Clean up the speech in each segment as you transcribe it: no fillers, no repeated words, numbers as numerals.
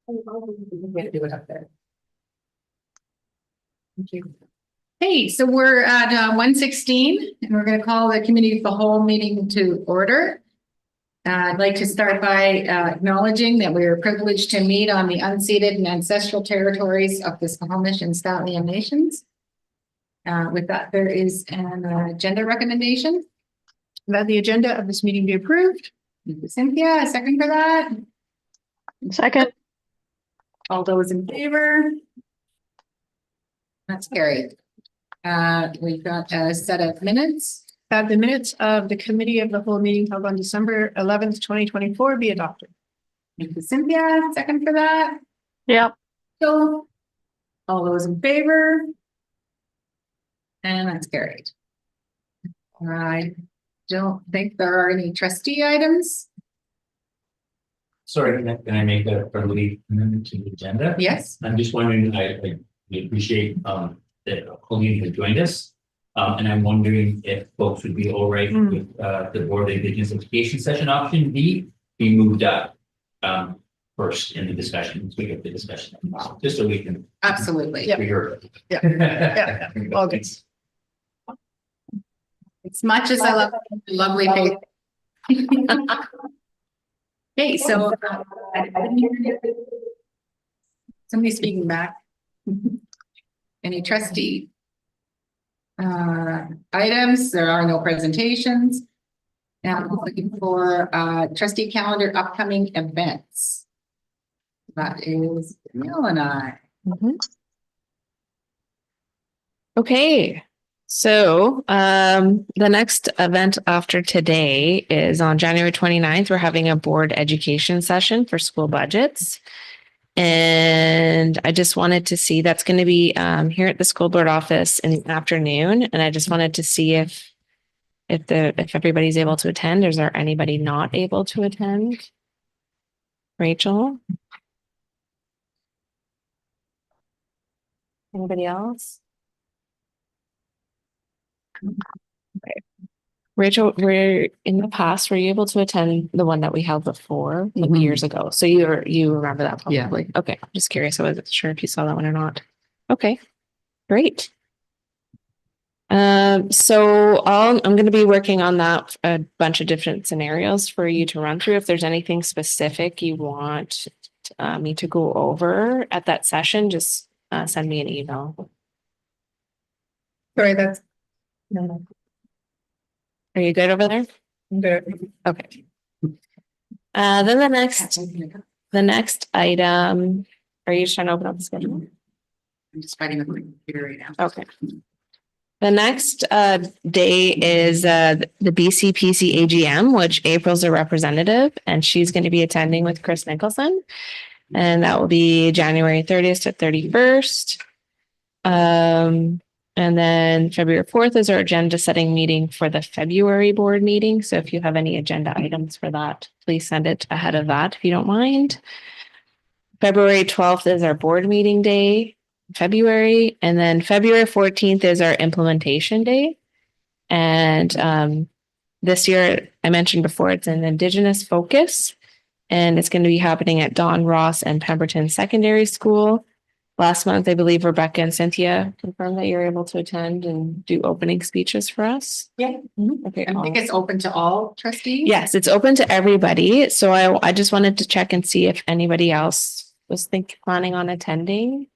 We can't do it up there. Thank you. Hey, so we're at 1:16 and we're going to call the committee of the whole meeting to order. I'd like to start by acknowledging that we are privileged to meet on the unceded and ancestral territories of the Squamish and St'át'imc nations. With that, there is an agenda recommendation that the agenda of this meeting be approved. Cynthia, a second for that. Second. All those in favor? That's carried. We've got a set of minutes. That the minutes of the committee of the whole meeting held on December 11th, 2024 be adopted. Thank you, Cynthia. Second for that. Yeah. So, all those in favor? And that's carried. I don't think there are any trustee items. Sorry, can I make a friendly amendment to the agenda? Yes. I'm just wondering, we appreciate that Colleen has joined us. And I'm wondering if folks would be all right with the Board of Indigenous Education session option B be moved up first in the discussion, so we get the discussion, just so we can. Absolutely. Yep. Figure it. Yeah. All good. As much as I love the lovely paper. Okay, so somebody speaking back. Any trustee items? There are no presentations. Now I'm looking for trustee calendar upcoming events. That is Neil and I. Okay. So the next event after today is on January 29th. We're having a board education session for school budgets. And I just wanted to see, that's going to be here at the school board office in the afternoon. And I just wanted to see if everybody's able to attend. Is there anybody not able to attend? Rachel? Anybody else? Okay. Rachel, in the past, were you able to attend the one that we held before, like years ago? So you remember that probably? Yeah. Okay, just curious. I wasn't sure if you saw that one or not. Okay, great. So I'm going to be working on that, a bunch of different scenarios for you to run through. If there's anything specific you want me to go over at that session, just send me an email. Sorry, that's no. Are you good over there? Good. Okay. Then the next item, are you just trying to open up the schedule? I'm just fighting with my computer right now. Okay. The next day is the BCPC AGM, which April's a representative, and she's going to be attending with Chris Nicholson. And that will be January 30th to 31st. And then February 4th is our agenda setting meeting for the February board meeting. So if you have any agenda items for that, please send it ahead of that if you don't mind. February 12th is our board meeting day, February. And then February 14th is our implementation day. And this year, I mentioned before, it's an Indigenous focus. And it's going to be happening at Don Ross and Pemberton Secondary School. Last month, I believe Rebecca and Cynthia confirmed that you're able to attend and do opening speeches for us. Yeah. Okay. I think it's open to all trustees. Yes, it's open to everybody. So I just wanted to check and see if anybody else was planning on attending.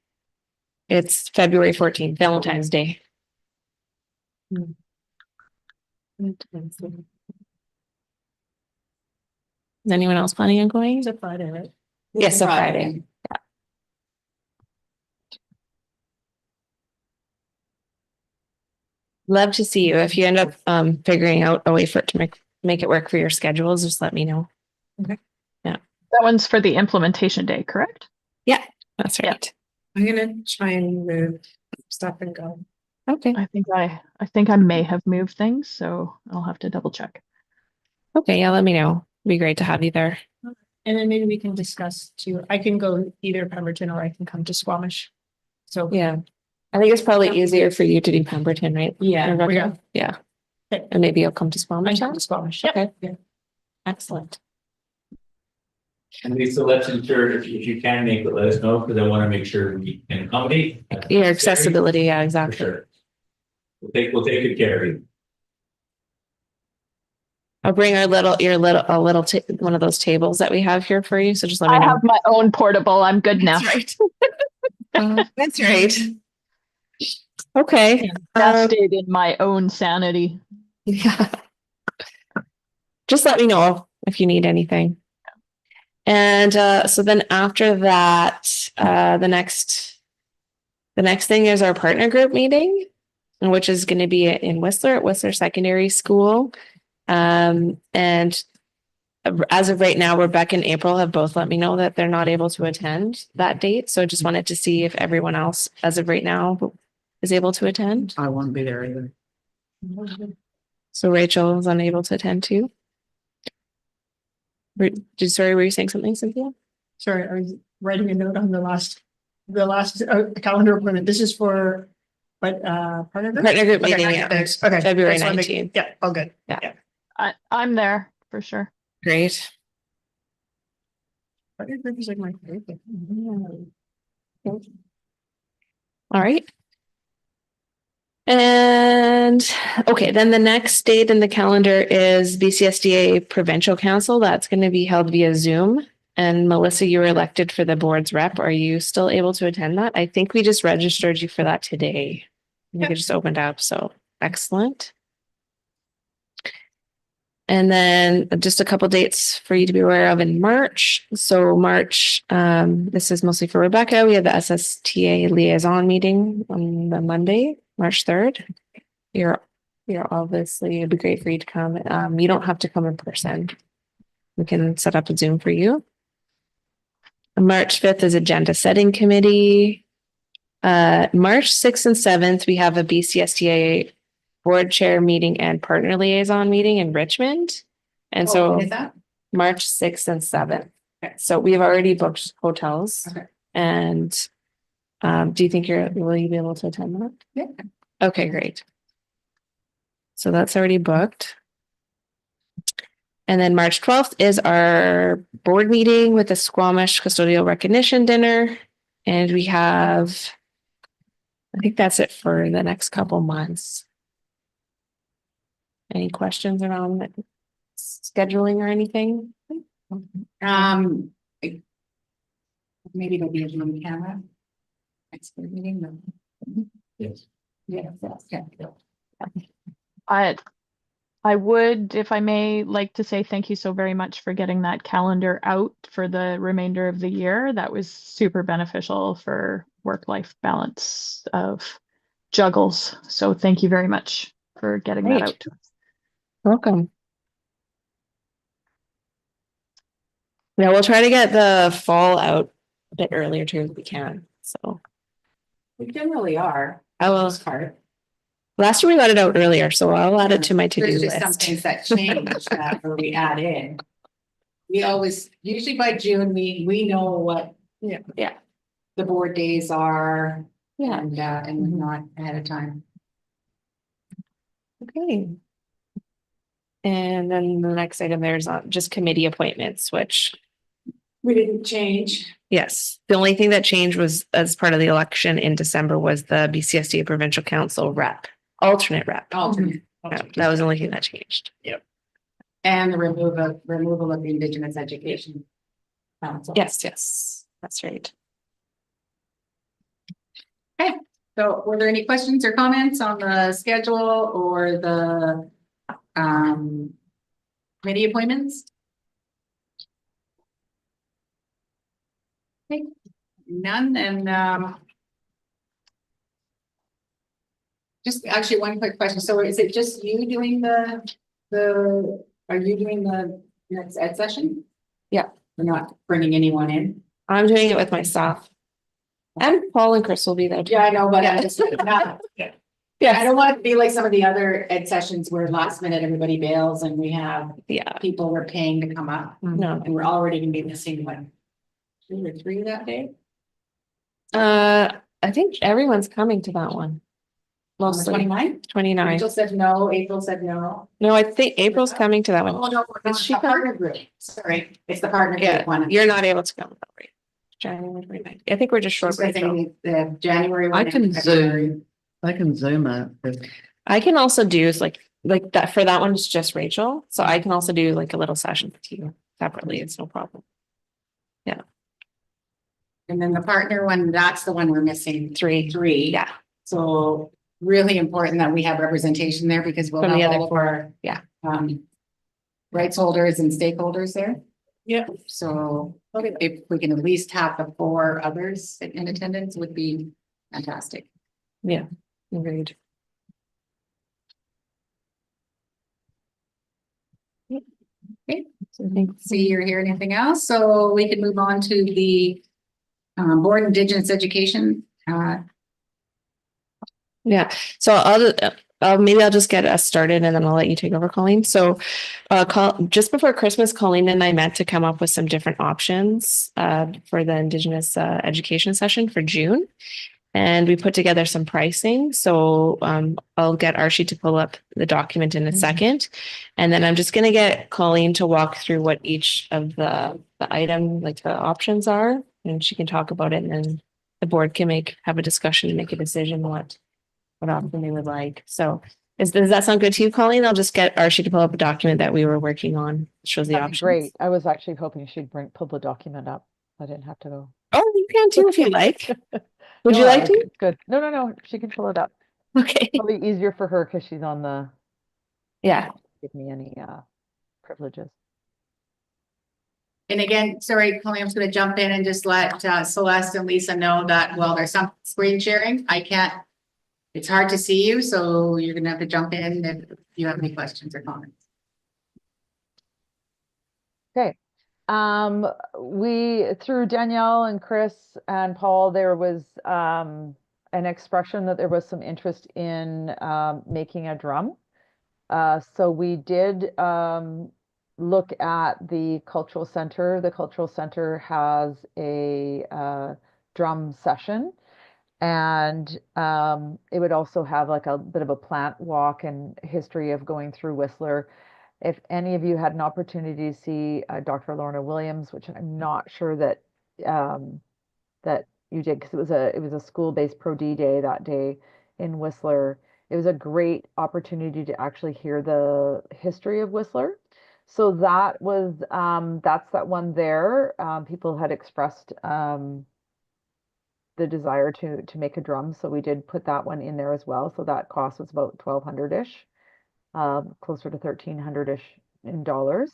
It's February 14th, Valentine's Day. Is anyone else planning on going? It's a Friday, right? Yes, a Friday. Yeah. Love to see you. If you end up figuring out a way for it to make it work for your schedules, just let me know. Okay. Yeah. That one's for the implementation day, correct? Yeah, that's right. I'm gonna try and move stuff and go. Okay. I think I may have moved things, so I'll have to double check. Okay, yeah, let me know. It'd be great to have you there. And then maybe we can discuss too. I can go either Pemberton or I can come to Squamish. So Yeah. I think it's probably easier for you to do Pemberton, right? yeah, Rebecca? Yeah. Okay. And maybe you'll come to I Squamish. come to Squamish. Okay. Yeah. Excellent. And Lisa, let's ensure if you can make it, let us know, because I want to make sure we can accommodate. as Your necessary. accessibility, yeah, For exactly. sure. We'll take good care of you. I'll bring a little one of those tables that we have here for you. So just let me I know. have my own portable. I'm good now. That's right. That's right. Okay. Invested in my own sanity. Yeah. Just let me know if you need anything. And so then after that, the next thing is our partner group meeting, which is going to be in Whistler at Whistler Secondary School. And as of right now, Rebecca and April have both let me know that they're not able to attend that date. So I just wanted to see if everyone else, as of right now, is able to attend. I won't be there either. So Rachel is unable to attend too. Sorry, were you saying something, Cynthia? Sorry, I was writing a note on the last calendar appointment. This is for, what, partner group? Partner group Okay, meeting, yeah. thanks. Okay. February Just wanted to- 19th. Yeah, all good. I'm there for sure. Great. Partner group is like my favorite. All right. And okay, then the next date in the calendar is BCSDA Provincial Council. That's going to be held via Zoom. And Melissa, you were elected for the board's rep. Are you still able to attend that? I think we just registered you for that today. I think it just opened up. So excellent. And then just a couple dates for you to be aware of in March. So March, this is mostly for Rebecca. We have the SSTA liaison meeting on the Monday, March 3rd. You're obviously, it'd be great for you to come. You don't have to come in person. We can set up a Zoom for you. March 5th is agenda setting committee. March 6th and 7th, we have a BCSTA board chair meeting and partner liaison meeting in Richmond. And so Is that? March 6th and 7th. Okay. So we've already booked hotels. Okay. And do you think will you be able to attend that? Yeah. Okay, great. So that's already booked. And then March 12th is our board meeting with the Squamish Custodial Recognition Dinner. And we have, I think that's it for the next couple months. Any questions around scheduling or anything? Maybe there'll be a Zoom camera. Next board meeting, no. Yes. Yeah, yeah. I would, if I may, like to say thank you so very much for getting that calendar out for the remainder of the year. That was super beneficial for work-life balance of juggles. So thank you very much for getting that Great. out. Welcome. Yeah, we'll try to get the fall out a bit earlier too if we can. So We generally are. I will. Most part. Last year we got it out earlier, so I'll add it to my to-do There's just some list. things that change that where we add in. We always, usually by June, we know what. Yeah. The board days are. Yeah. And not ahead of time. Okay. And then the next item there's just committee appointments, which We didn't change. yes, the only thing that changed was as part of the election in December was the BCSD Provincial Council alternate rep. Alternate. Yeah, that was the only thing that changed. And the removal of the Indigenous Education Council. Yes, that's right. So were there any questions or comments on the schedule or the committee appointments? Okay, none, and just actually one quick question. So is it just you doing are you doing the next ed session? Yeah. We're not bringing anyone in? I'm doing it with my staff. And Paul and Chris will be there too. Yeah, I know, but I just not. I Yes. don't want it to be like some of the other ed sessions where last minute everybody bails and we have Yeah. people we're paying to come up. No. And we're already gonna be missing like 2 or 3 that day. I think everyone's coming to that one. On the Mostly 29th? 29. Rachel said no, April said no. No, I think April's coming to that one. Oh, no, Is she the partner group. Sorry, it's the partner Yeah, group one. you're not able to come. Right? January 29th. I think we're just short. She's saying Rachel. the January one. I can and February. Zoom. I can Zoom it. I can also do is like that for that one. It's just Rachel, so I can also do like a little session with you separately. It's no problem. And then the partner one, that's the one we're missing. 3. Yeah. So really important that we have representation there because we'll From the have other all of our. yeah. Rights holders and stakeholders there. Yeah. So if we can at least have the 4 others in attendance would be fantastic. Agreed. Okay. So I think See or hear anything else, so we can move on to the Board Indigenous Education. Yeah, so maybe I'll just get us started and then I'll let you take over, Colleen. So just before Christmas, Colleen and I met to come up with some different options for the Indigenous education session for June. And we put together some pricing. So I'll get Archie to pull up the document in a second. And then I'm just going to get Colleen to walk through what each of the item, like the options are. And she can talk about it and then the board can have a discussion and make a decision what option they would like. So does that sound good to you, Colleen? I'll just get Archie to pull up a document that we were working on. It shows the That'd be options. great. I was actually hoping she'd pull the document up. I didn't have to go. Oh, you can too if you like. Would No, you like to? it's good. No. She can pull it up. Okay. Probably easier for her because she's on the, Yeah. give me any privileges. And again, sorry, Colleen, I'm just gonna jump in and just let Celeste and Lisa know that, well, there's some screen sharing. It's hard to see you, so you're gonna have to jump in if you have any questions or comments. Okay. We, through Danielle and Chris and Paul, there was an expression that there was some interest in making a drum. So we did look at the cultural center. The cultural center has a drum session. And it would also have like a bit of a plant walk and history of going through Whistler. If any of you had an opportunity to see Dr. Lorna Williams, which I'm not sure that that you did, because it was a school-based Pro D day that day in Whistler. It was a great opportunity to actually hear the history of Whistler. So that was that's that one there. People had expressed the desire to make a drum, so we did put that one in there as well. So that cost was about $1,200-ish, closer to $1,300-ish in dollars.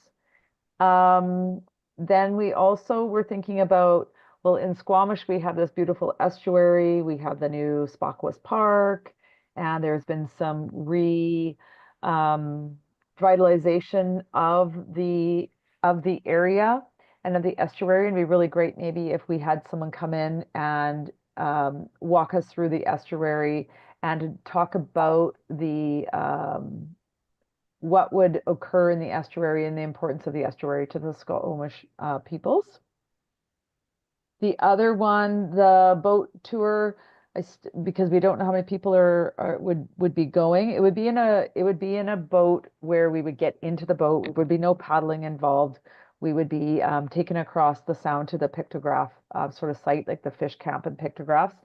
Then we also were thinking about, well, in Squamish we have this beautiful estuary, we have the new Spockwas Park, and there's been some revitalization of the area and of the estuary, and it'd be really great maybe if we had someone come in and walk us through the estuary and talk about the what would occur in the estuary and the importance of the estuary to the Squamish peoples. The other one, the boat tour, because we don't know how many people would be going. It would be in a boat where we would get into the boat. There would be no paddling involved. We would be taken across the sound to the pictograph sort of site, like the fish camp and pictographs.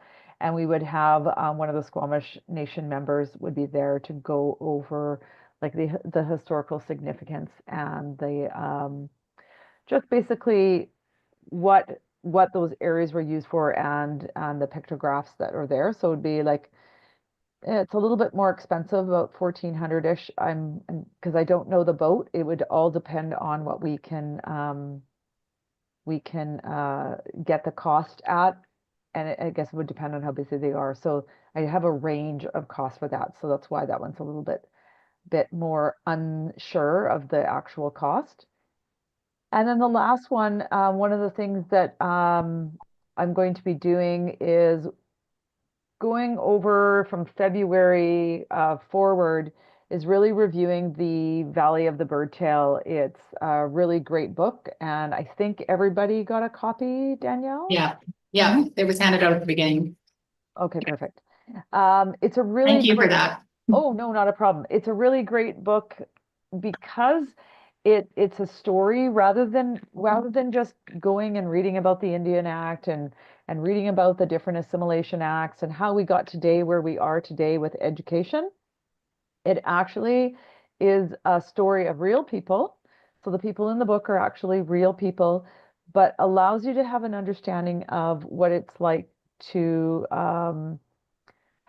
And we would have one of the Squamish Nation members would be there to go over like the historical significance and the just basically what those areas were used for and the pictographs that are there. So it'd be like, it's a little bit more expensive, about 1,400-ish. Because I don't know the boat. It would all depend on what we can get the cost at, and I guess it would depend on how busy they are. So I have a range of costs for that. So that's why that one's a little bit more unsure of the actual cost. And then the last one, one of the things that I'm going to be doing is going over from February forward is really reviewing the Valley of the Birdtail. It's a really great book, and I think everybody got a copy, Danielle? Yeah, it was handed out at the beginning. Okay, perfect. It's a really Thank you for great- that. Oh, no, not a problem. It's a really great book because it's a story rather than just going and reading about the Indian Act and reading about the different assimilation acts and how we got today where we are today with education. It actually is a story of real people. So the people in the book are actually real people, but allows you to have an understanding of what it's like to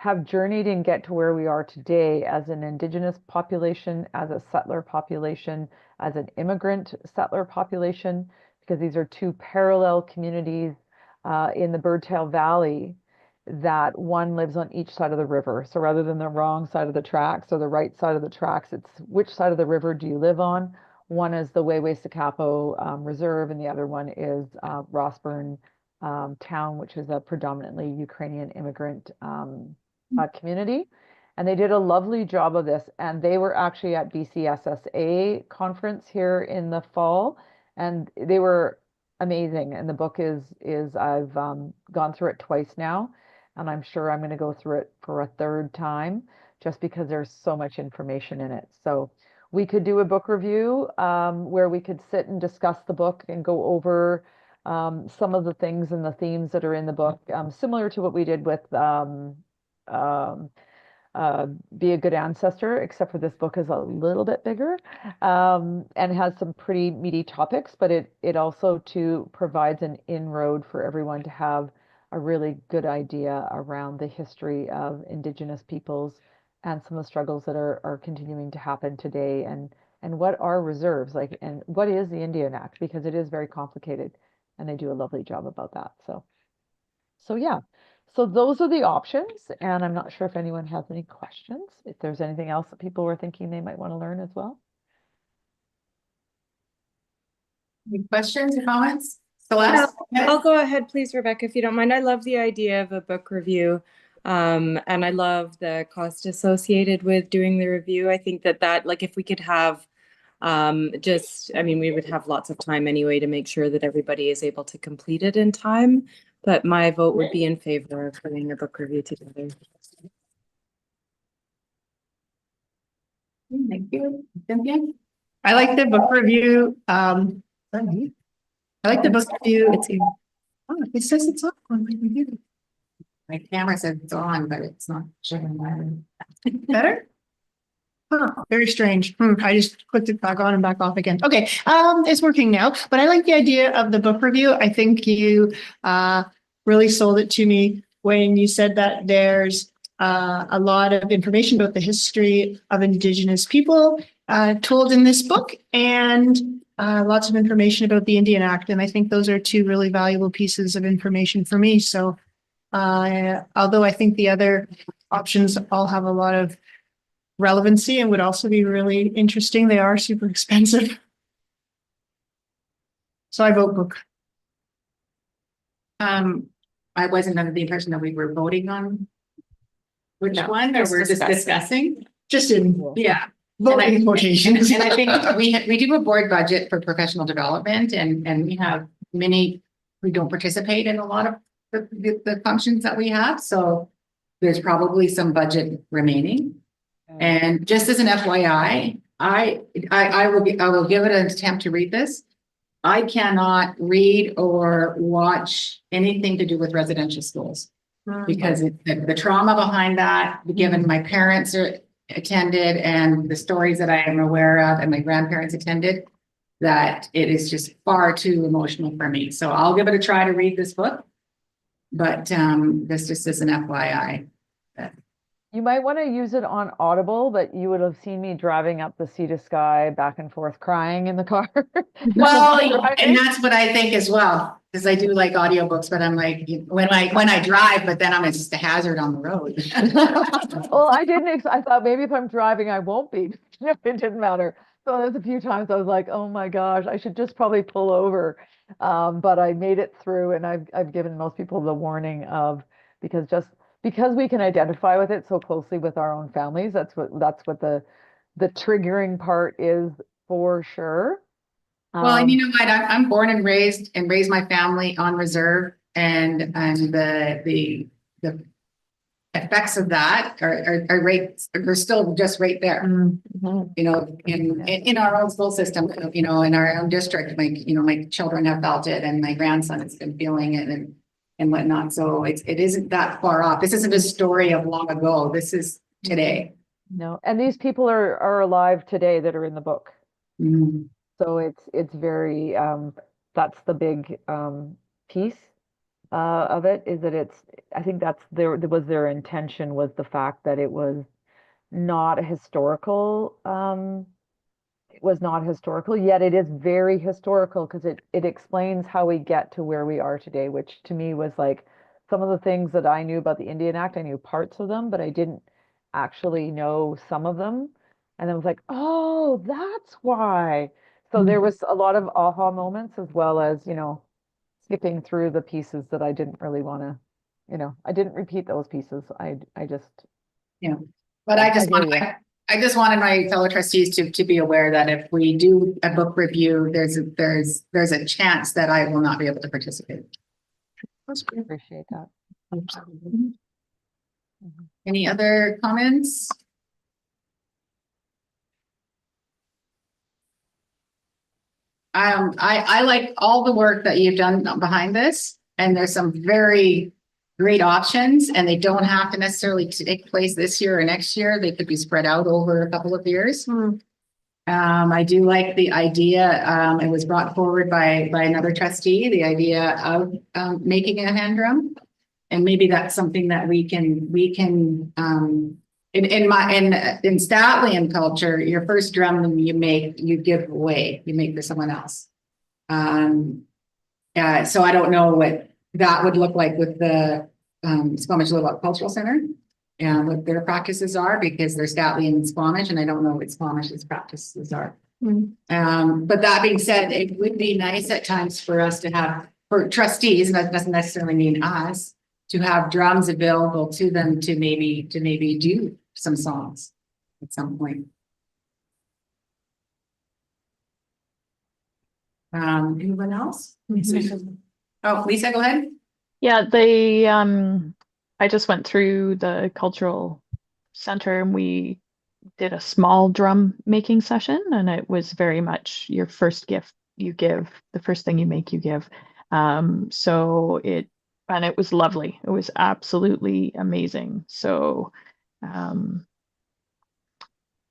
have journeyed and get to where we are today as an Indigenous population, as a settler population, as an immigrant settler population, because these are two parallel communities in the Birdtail Valley that one lives on each side of the river. So rather than the wrong side of the tracks or the right side of the tracks, it's which side of the river do you live on? One is the Wayway-Sakapo Reserve, and the other one is Rossburn town, which is a predominantly Ukrainian immigrant community. And they did a lovely job of this. And they were actually at BCSSA conference here in the fall, and they were amazing. And the book is I've gone through it twice now, and I'm sure I'm going to go through it for a third time just because there's so much information in it. So we could do a book review where we could sit and discuss the book and go over some of the things and the themes that are in the book, similar to what we did with Be a Good Ancestor, except for this book is a little bit bigger and has some pretty meaty topics, but it also too provides an inroad for everyone to have a really good idea around the history of Indigenous peoples and some of the struggles that are continuing to happen today, and what are reserves like, and what is the Indian Act, because it is very complicated, and they do a lovely job about that. So yeah. So those are the options, and I'm not sure if anyone has any questions, if there's anything else that people were thinking they might want to learn as well. Any questions or comments? Celeste? I'll go ahead, please, Rebecca, if you don't mind. I love the idea of a book review. And I love the cost associated with doing the review. I think that like if we could have we would have lots of time anyway to make sure that everybody is able to complete it in time. But my vote would be in favor of putting a book review together. Thank you. Cynthia? I like the book review. I like the book review. Oh, it says it's on my computer. My camera says it's on, but it's not showing. Better? Huh, very strange. I just clicked it back on and back off again. Okay, it's working now, but I like the idea of the book review. I think you really sold it to me when you said that there's a lot of information about the history of Indigenous people told in this book, and lots of information about the Indian Act. And I think those are two really valuable pieces of information for me. So although I think the other options all have a lot of relevancy and would also be really interesting, they are super expensive. So I vote book. I wasn't under the impression that we were voting on which one, or just we're just discussing. Just in Yeah. voting And quotations. And I think we do a board budget for professional development, and we have many who don't participate in a lot of the functions that we have. So there's probably some budget remaining. And just as an FYI, I will give it an attempt to read this. I cannot read or watch anything to do with residential schools because the trauma behind that, given my parents attended and the stories that I am aware of and my grandparents attended, that it is just far too emotional for me. So I'll give it a try to read this book, but this just is an FYI. You might want to use it on Audible, but you would have seen me driving up the Sea to Sky back and forth crying in the car. Well, and that's what I think as well, because I do like audiobooks, but I'm like, when I drive, but then I'm just a hazard on the road. Well, I thought maybe if I'm driving, I won't be. It didn't matter. So there's a few times I was like, oh my gosh, I should just probably pull over. But I made it through, and I've given most people the warning of, because we can identify with it so closely with our own families. That's what the triggering part is for sure. Well, and you know what? I'm born and raised my family on reserve, and the effects of that are right, are still just right there. Mhm. You know, in our own school system, you know, in our own district, my children have felt it and my grandson has been feeling it and whatnot. So it isn't that far off. This isn't a story of long ago. This is today. No, and these people are alive today that are in the book. Mhm. So it's very, that's the big piece of it, is that I think that's their intention, was the fact that it was not a historical, yet it is very historical, because it explains how we get to where we are today, which to me was like some of the things that I knew about the Indian Act. I knew parts of them, but I didn't actually know some of them. And I was like, oh, that's why. So there was a lot of aha moments, as well as, skipping through the pieces that I didn't really want to, I didn't repeat those pieces. I just, But I hear you. I just wanted my fellow trustees to be aware that if we do a book review, there's a chance that I will not be able to participate. appreciate that. Any other comments? I like all the work that you've done behind this, and there's some very great options, and they don't have to necessarily take place this year or next year. They could be spread out over a couple of years. I do like the idea, it was brought forward by another trustee, the idea of making a hand drum. And maybe that's something that we can in Statlian culture, your first drum you make, you give away, you make for someone else. So I don't know what that would look like with the Squamish Lillock Cultural Center and what their practices are, because they're Statlian Squamish, and I don't know what Squamish's practices are. But that being said, it would be nice at times for us to have, for trustees, and that doesn't necessarily mean us, to have drums available to them to maybe do some songs at some point. Anyone else? Oh, Lisa, go ahead. Yeah, I just went through the cultural center and we did a small drum making session, and it was very much your first gift you give, the first thing you make you give. And it was lovely. It was absolutely amazing. So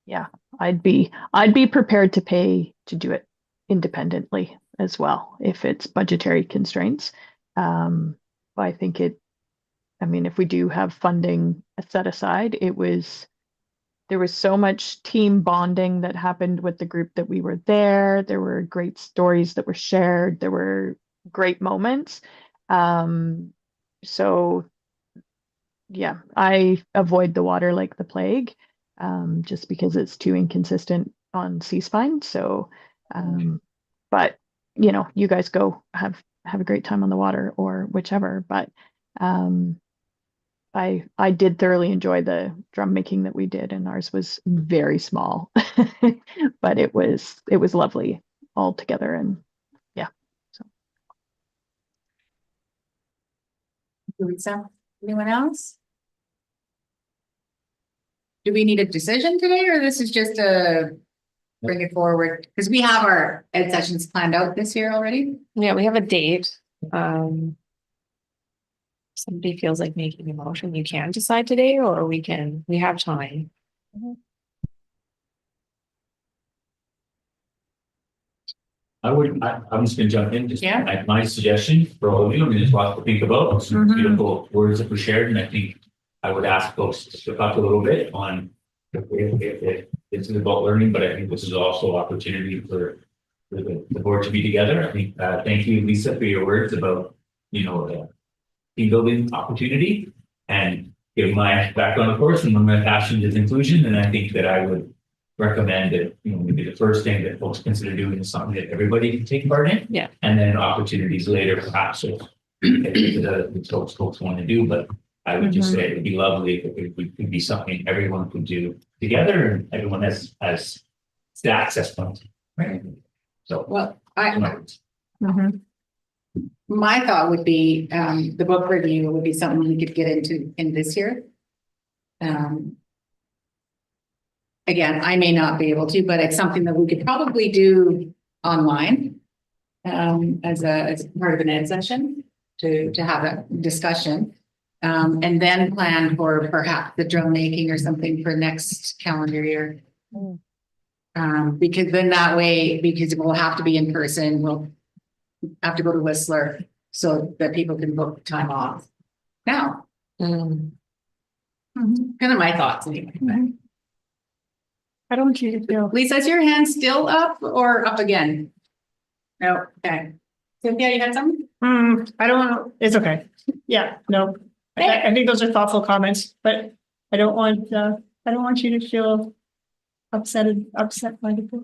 yeah, I'd be prepared to pay to do it independently as well if it's budgetary constraints. I think if we do have funding set aside, there was so much team bonding that happened with the group that we were there. There were great stories that were shared. There were great moments. So yeah, I avoid the water like the plague, just because it's too inconsistent on C-spine. So, but you guys go have a great time on the water or whichever. But I did thoroughly enjoy the drum making that we did, and ours was very small, but it was lovely all together. And yeah, so. Lisa, anyone else? Do we need a decision today, or this is just a bring it forward? Because we have our ed sessions planned out this year already. Yeah, we have a date. Somebody feels like making a motion, you can decide today, or we have time. I'm just gonna jump in, Yeah. my suggestion for all of you, there's lots to think about, some beautiful words that were shared, and I think I would ask folks to talk a little bit on if it's about learning, but I think this is also opportunity for the board to be together. I think, thank you, Lisa, for your words about, team building opportunity, and give my background, of course, and one of my passions is inclusion, and I think that I would recommend that, maybe the first thing that folks consider doing is something that everybody can take part in. Yeah. And then opportunities later, perhaps, if the folks want to do, but I would just say it'd be lovely if it could be something everyone could do together, and everyone has the access points, right? So, Well, Mhm. my thought would be, the book review would be something we could get into in this year. Um, again, I may not be able to, but it's something that we could probably do online as part of an ed session to have a discussion. And then plan for perhaps the drum making or something for next calendar year. Mm. Because then that way, because we'll have to be in person, we'll have to go to Whistler so that people can book time off now. Kind of my thoughts anyway. I don't want you to feel. Lisa, is your hand still up or up again? No, okay. Cynthia, you had something? I don't know. It's okay. Yeah, no. I think those are thoughtful comments, but I don't want you to feel upset by the book.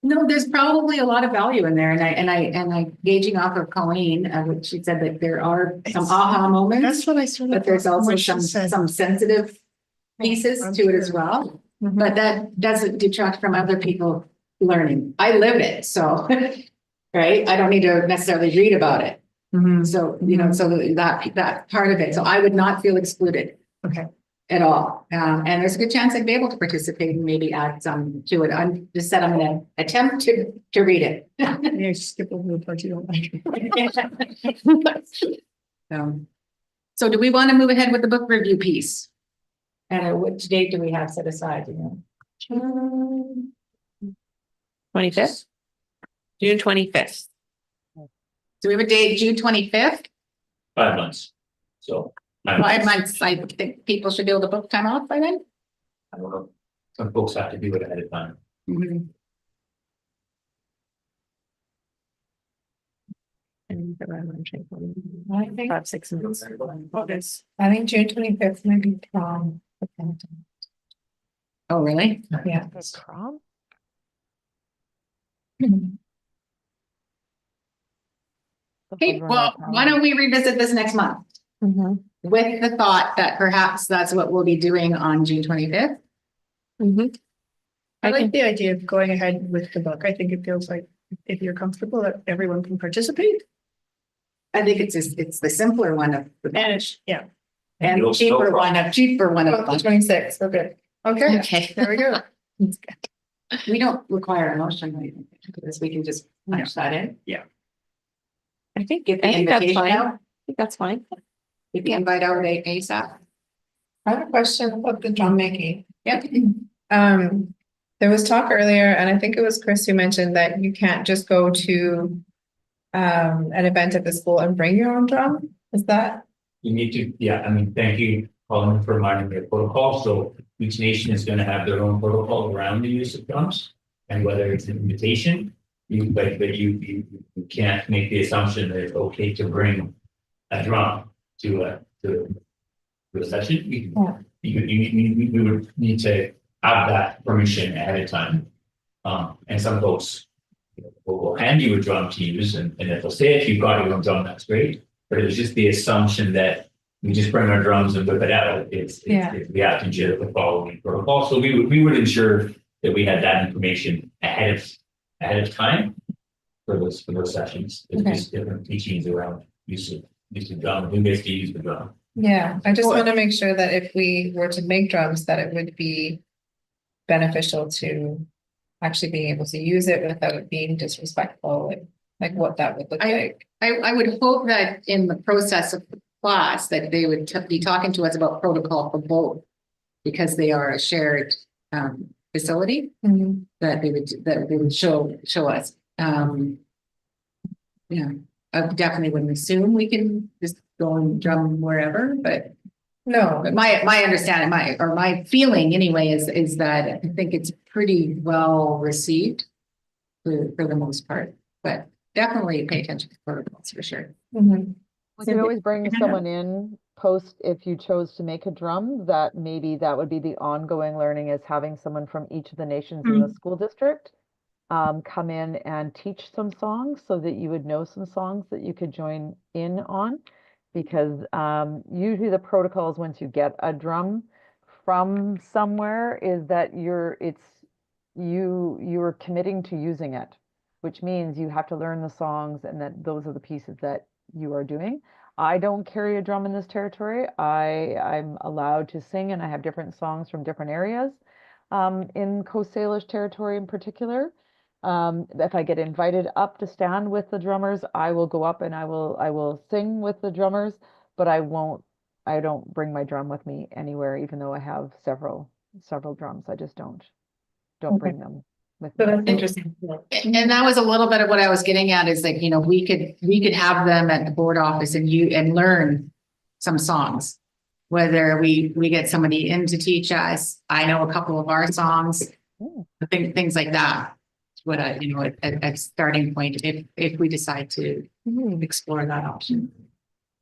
No, there's probably a lot of value in there, and I gauging off of Colleen, which she said that there are some aha moments, That's what I sort of. but there's also what she said. some sensitive pieces I'm to it as sure. well. Mhm. But that doesn't detract from other people learning. I live it, so, right? I don't need to necessarily read about it. Mhm. So, you know, so that part of it, so I would not feel excluded. Okay. At all. And there's a good chance I'd be able to participate and maybe add some to it. I'm just said I'm gonna attempt to read it. Yeah, skip over the part you don't like. So do we want to move ahead with the book review piece? And which date do we have set aside, you know? 25th? June 25th. Do we have a date, June 25th? 5 months. So. 5 months, I think people should be able to book time off by then. I don't know. Some folks have to do it ahead of time. And I think, 5-6 months. August. I think June 25th might be prom. Oh, really? Yeah. Prom? Okay, well, why don't we revisit this next month? With the thought that perhaps that's what we'll be doing on June 25th. I like the idea of going ahead with the book. I think it feels like if you're comfortable that everyone can participate. I think it's the simpler one of the And bunch. yeah. And No cheaper problem. one of the bunch. 26, okay. Okay, Okay. there we go. We don't require a motion, right? Because we can just punch that in. I think Get the that's invitation fine. I out. think that's fine. Get the invite out ASAP. I have a question about the drum making. Yep. There was talk earlier, and I think it was Chris who mentioned that you can't just go to an event at the school and bring your own drum. Is that? You need to, yeah, I mean, thank you, Colin, for reminding me of protocol. So each nation is going to have their own protocol around the use of drums. And whether it's an invitation, but you can't make the assumption that it's okay to bring a drum to a session. We would need to have that permission ahead of time. And some folks will hand you a drum to use, and if they'll say if you've got your own drum, that's great. But it was just the assumption that we just bring our drums and whip it out. We have to ensure that we're following protocol. So we would ensure that we had that information ahead of time for those sessions. There's just different teachings around use of drum, who gets to use the drum. Yeah, I just want to make sure that if we were to make drums, that it would be beneficial to actually being able to use it without it being disrespectful, like what that would look like. I would hope that in the process of the class that they would be talking to us about protocol for both. Because they are a shared facility that they would show us. Yeah, I definitely wouldn't assume we can just go and drum wherever, but No, my understanding, my feeling anyway is that I think it's pretty well received for the most part, but definitely pay attention to protocols for sure. You can always bring someone in post if you chose to make a drum, that maybe that would be the ongoing learning, is having someone from each of the nations in the school district come in and teach some songs so that you would know some songs that you could join in on. Because usually the protocols once you get a drum from somewhere is that you're committing to using it, which means you have to learn the songs and that those are the pieces that you are doing. I don't carry a drum in this territory. I'm allowed to sing, and I have different songs from different areas in Coast Salish territory in particular. If I get invited up to stand with the drummers, I will go up and I will sing with the drummers, but I don't bring my drum with me anywhere, even though I have several drums. I just don't bring them with So me. that's interesting. And that was a little bit of what I was getting at is like, we could have them at the board office and learn some songs. Whether we get somebody in to teach us, I know a couple of our songs, Ooh. things like that. What a starting point if we decide to explore that option.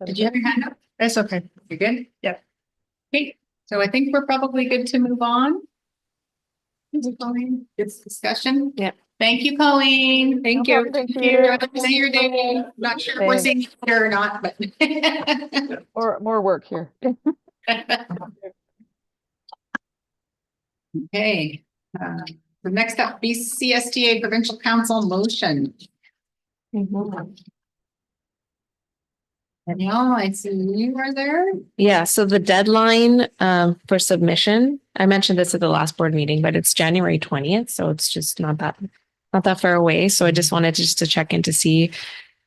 Did you have your hand up? It's okay. You're good? Yep. Okay, so I think we're probably good to move on. Is it Colleen? Good discussion? Yep. Thank you, Colleen. No problem, thank you. Enjoy the rest of your day. Not sure if we're seeing each other or not, but. Or more work here. Okay, the next up, BCSTA Provincial Council motion. Danielle, I see you are there. Yeah, so the deadline for submission, I mentioned this at the last board meeting, but it's January 20th, so it's just not that far away. So I just wanted to check in to see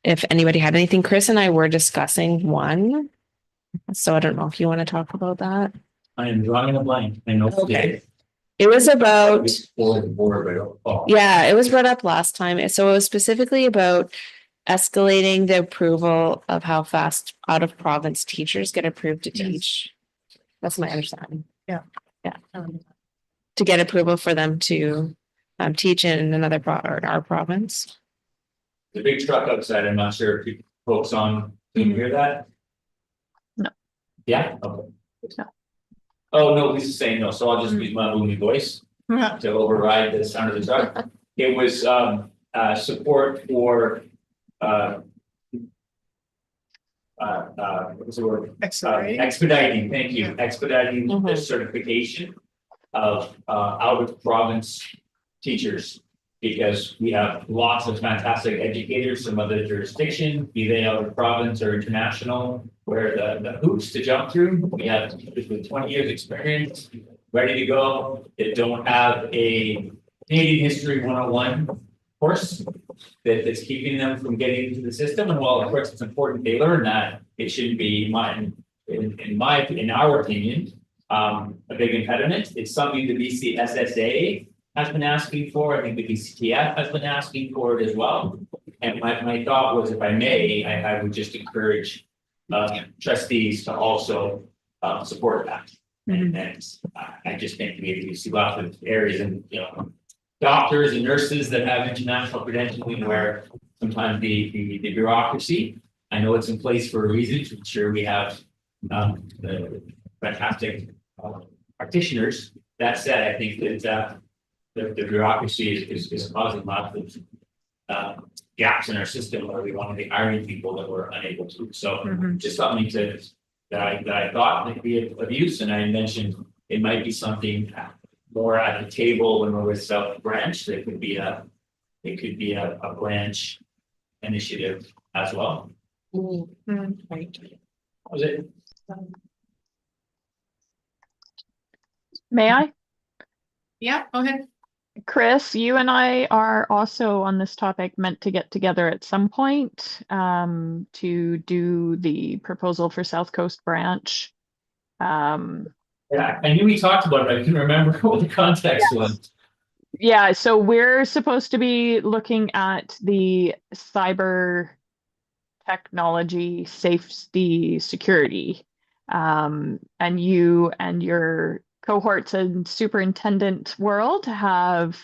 if anybody had anything. Chris and I were discussing one. So I don't know if you want to talk about that. I am drawing a blank. I know. Okay. It was about, For the board, I don't recall. yeah, it was brought up last time. So it was specifically about escalating the approval of how fast out of province teachers get approved to teach. That's my understanding. Yeah. Yeah. To get approval for them to teach in another or in our province. The big truck outside, I'm not sure if you folks on, can you hear that? No. Yeah, okay. No. Oh, no, Lisa's saying no, so I'll just use my booming voice to override the sound of the truck. It was support for what was the word? Accelerating. Expediting, thank you, expediting the Mhm. certification of out of province teachers. Because we have lots of fantastic educators from other jurisdictions, be they out of province or international, where the hoops to jump through, we have teachers with 20 years experience, ready to go, that don't have a Canadian History 101 course that's keeping them from getting into the system. And while of course it's important they learn that, it shouldn't be in our opinion, a big impediment. It's something the BC SSA has been asking for. I think the BCTF has been asking for it as well. And my thought was, if I may, I would just encourage trustees to also support that. And I just think we see lots of areas and, doctors and nurses that have international credentialing where sometimes the bureaucracy, I know it's in place for a reason to ensure we have the fantastic practitioners. That said, I think that the bureaucracy is causing lots of gaps in our system where we want to be hiring people that we're unable to. So just something that I thought might be of use, and I mentioned it might be something more at the table when we're with South Branch. It could be a branch initiative as well. Right. Was it? May I? Yeah, go ahead. Chris, you and I are also on this topic meant to get together at some point to do the proposal for South Coast Branch. Yeah, I knew we talked about it, but I couldn't remember what the context was. Yeah, so we're supposed to be looking at the cyber technology safety security. And you and your cohorts and superintendent world have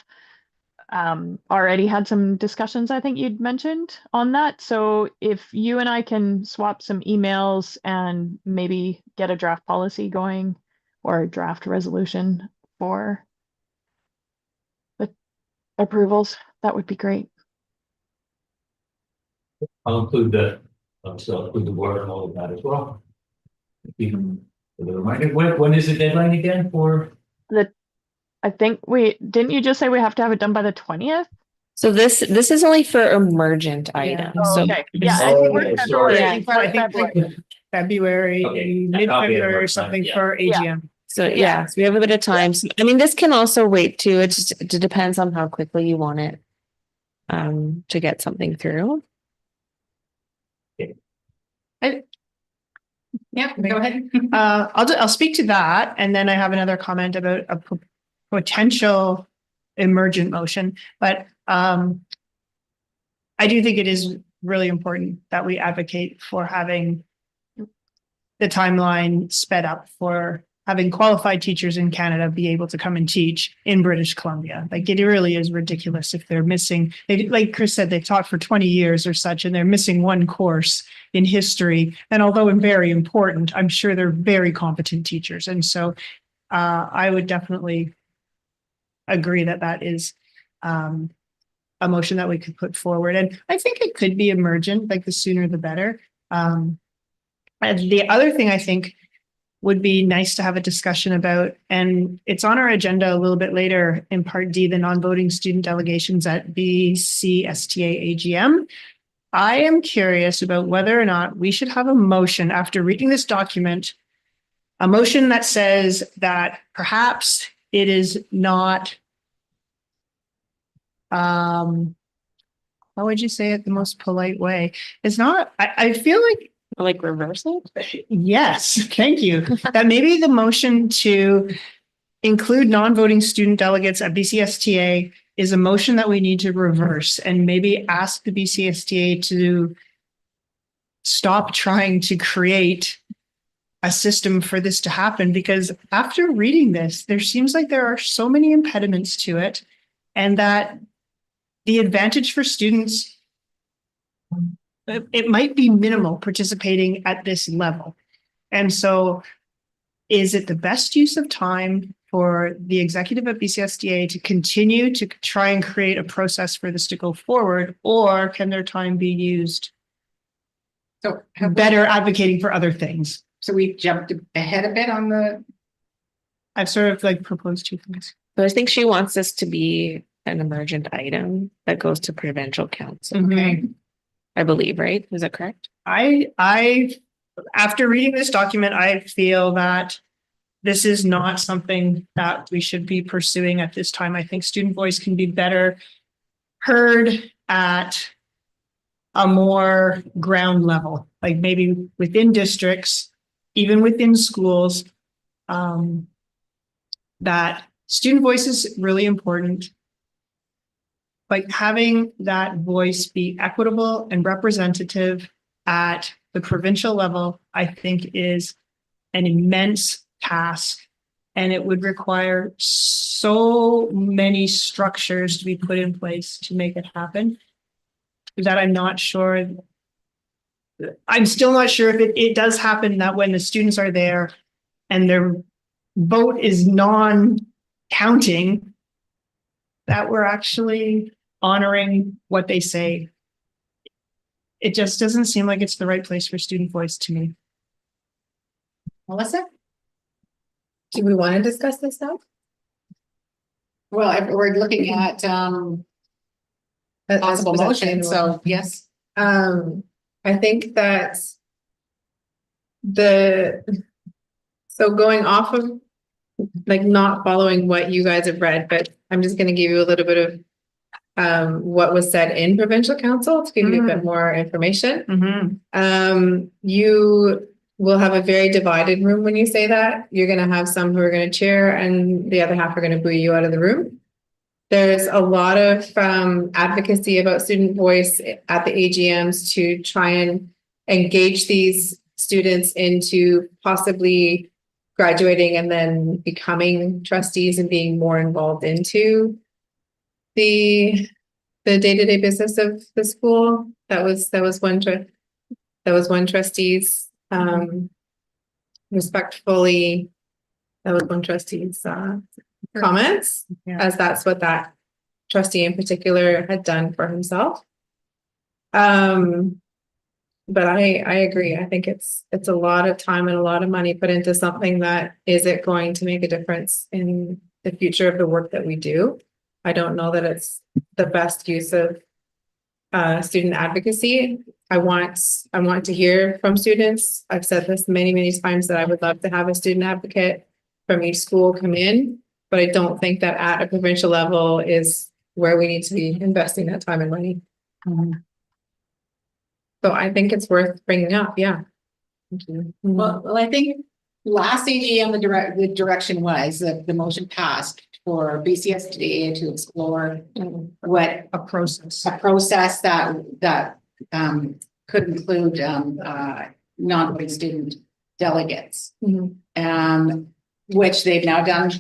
already had some discussions, I think you'd mentioned on that. So if you and I can swap some emails and maybe get a draft policy going or a draft resolution for the approvals, that would be great. I'll include the board and all of that as well. The reminder, when is the deadline again for? I think didn't you just say we have to have it done by the 20th? So this is only for emergent items. Oh, So okay. Yeah, I think we're Oh, February. sorry. I think February, Okay, a copy of mid-February or it, something yeah. for AGM. So yeah, so we have a bit of time. I mean, this can also wait too. It depends on how quickly you want it to get something through. Yeah, go ahead. I'll speak to that, and then I have another comment about a potential emergent motion, but I do think it is really important that we advocate for having the timeline sped up for having qualified teachers in Canada be able to come and teach in British Columbia. Like, it really is ridiculous if they're missing, like Chris said, they've taught for 20 years or such, and they're missing one course in history. And although very important, I'm sure they're very competent teachers. And so I would definitely agree that that is a motion that we could put forward. And I think it could be emergent, like the sooner the better. And the other thing I think would be nice to have a discussion about, and it's on our agenda a little bit later in Part D, the non-voting student delegations at BCSTA AGM. I am curious about whether or not we should have a motion after reading this document, a motion that says that perhaps it is not, how would you say it the most polite way? It's not, I feel like reverse it? yes, thank you. That maybe the motion to include non-voting student delegates at BCSTA is a motion that we need to reverse, and maybe ask the BCSTA to stop trying to create a system for this to happen, because after reading this, there seems like there are so many impediments to it, and that the advantage for students, it might be minimal participating at this level. And so is it the best use of time for the executive at BCSDA to continue to try and create a process for this to go forward, or can their time be used So better advocating for other things? So we jumped ahead a bit on the, I've sort of like proposed two things. So I think she wants this to be an emergent item that goes to provincial council, okay, I believe, right? Is that correct? I, after reading this document, I feel that this is not something that we should be pursuing at this time. I think student voice can be better heard at a more ground level, like maybe within districts, even within schools, that student voice is really important. But having that voice be equitable and representative at the provincial level, I think is an immense task. And it would require so many structures to be put in place to make it happen that I'm not sure. I'm still not sure if it does happen that when the students are there and their vote is non-counting, that we're actually honoring what they say. It just doesn't seem like it's the right place for student voice to me. Melissa? Do we want to discuss this now? Well, we're looking at possible motion, so yes. I think that so going off of, like, not following what you guys have read, but I'm just gonna give you a little bit of what was said in provincial council to give you a bit more information. You will have a very divided room when you say that. You're gonna have some who are gonna cheer and the other half are gonna boo you out of the room. There's a lot of advocacy about student voice at the AGMs to try and engage these students into possibly graduating and then becoming trustees and being more involved into the day-to-day business of the school. That was one trustee's respectfully, that was one trustee's comments, as that's what that trustee in particular had done for himself. But I agree. I think it's a lot of time and a lot of money put into something that isn't going to make a difference in the future of the work that we do. I don't know that the best use of student advocacy. I want to hear from students. I've said this many, many times that I would love to have a student advocate from each school come in, but I don't think that at a provincial level is where we need to be investing that time and money. So I think it's worth bringing up, yeah. Thank you. Well, I think last AGM, the direction was that the motion passed for BCSD to explore what A process. a process that could include non-voting student delegates. Which they've now done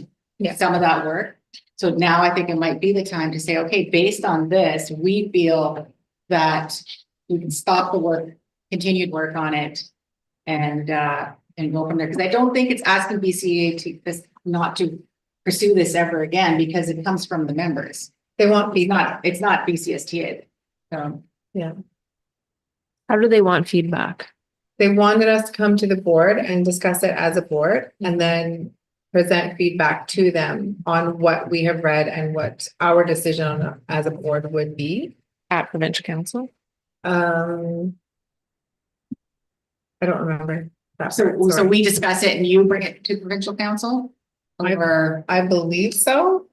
some of that work. So now I think it might be the time to say, okay, based on this, we feel that we can stop the work, continued work on it, and go from there. Because I don't think it's asking BCA to not to pursue this ever again, because it comes from the members. They want It's not BCSTA. yeah. How do they want feedback? They wanted us to come to the board and discuss it as a board and then present feedback to them on what we have read and what our decision on as a board would be. At provincial council? I don't remember that. So part, sorry. we discuss it and you bring it to provincial council? Or I believe so.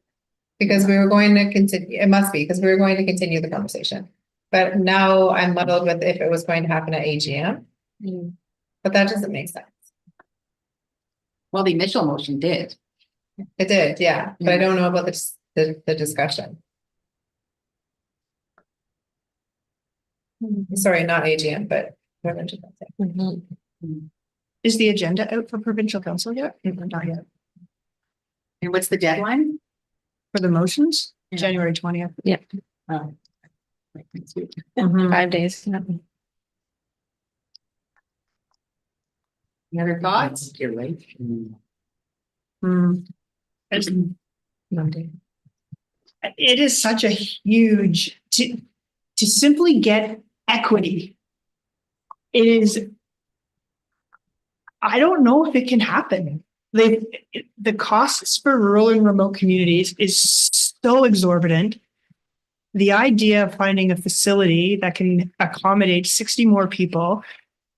Because we were going to continue, it must be, because we were going to continue the conversation. But now I'm muddled with if it was going to happen at AGM. But that doesn't make sense. well, the initial motion did. It did, yeah, but I don't know about the discussion. Sorry, not AGM, but. Is the agenda out for provincial council yet? Not yet. And what's the deadline? For the motions, Yeah. January 20th. Oh. 5 days. Yeah. Any other thoughts? You're right. It's Monday. It is such a huge to simply get equity. It is. I don't know if it can happen. The costs for rural and remote communities is so exorbitant. The idea of finding a facility that can accommodate 60 more people,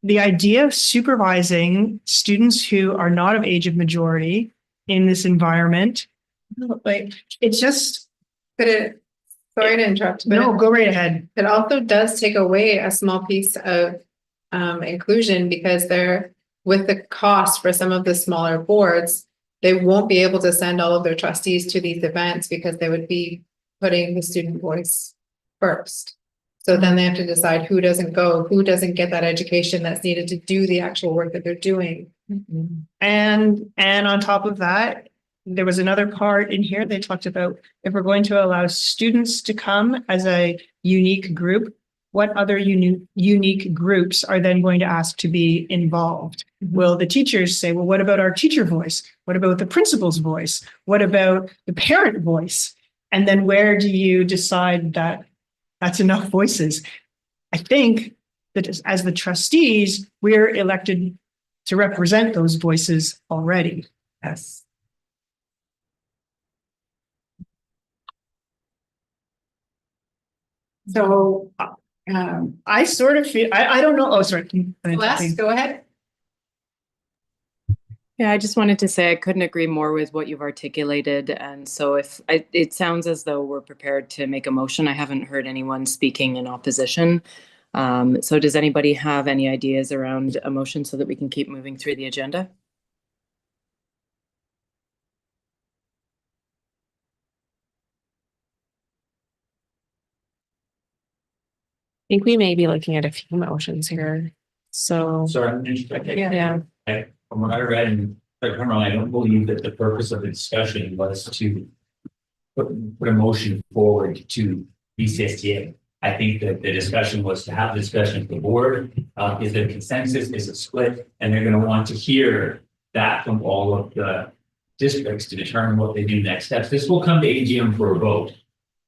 the idea of supervising students who are not of age of majority in this environment, like it's just But it, sorry to interrupt, but no, go right ahead. it also does take away a small piece of inclusion because they're with the cost for some of the smaller boards, they won't be able to send all of their trustees to these events because they would be putting the student voice first. So then they have to decide who doesn't go, who doesn't get that education that's needed to do the actual work that they're doing. And on top of that, there was another part in here they talked about if we're going to allow students to come as a unique group, what other unique groups are then going to ask to be involved? Will the teachers say, well, what about our teacher voice? What about the principal's voice? What about the parent voice? And then where do you decide that that's enough voices? I think that as the trustees, we're elected to represent those voices already. Yes. So, I sort of feel, I don't know. Oh, sorry. Les, go ahead. Yeah, I just wanted to say I couldn't agree more with what you've articulated. And so it sounds as though we're prepared to make a motion. I haven't heard anyone speaking in opposition. So does anybody have any ideas around a motion so that we can keep moving through the agenda? I think we may be looking at a few motions here. So, Sorry, I'm interjecting. yeah. From what I read, and I don't believe that the purpose of the discussion was to put a motion forward to BCSTA. I think that the discussion was to have a discussion with the board. Is there consensus? Is it split? And they're going to want to hear that from all of the districts to determine what they do next steps. This will come to AGM for a vote.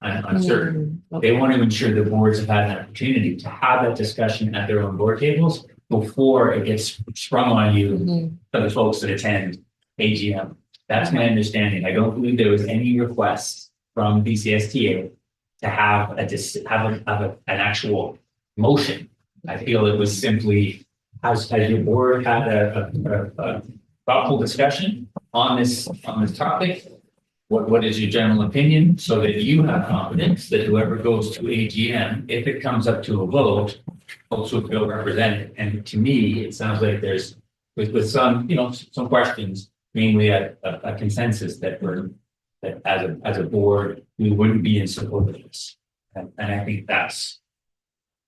I'm certain. They want to ensure the boards have had an opportunity to have that discussion at their own board tables before it gets sprung on you for the folks that attend AGM. That's my understanding. I don't believe there was any request from BCSTA to have an actual motion. I feel it was simply, as your board had a thoughtful discussion on this topic. What is your general opinion, so that you have confidence that whoever goes to AGM, if it comes up to a vote, folks will feel represented. And to me, it sounds like there's, with some, some questions, mainly a consensus that as a board, we wouldn't be in support of this. And I think that's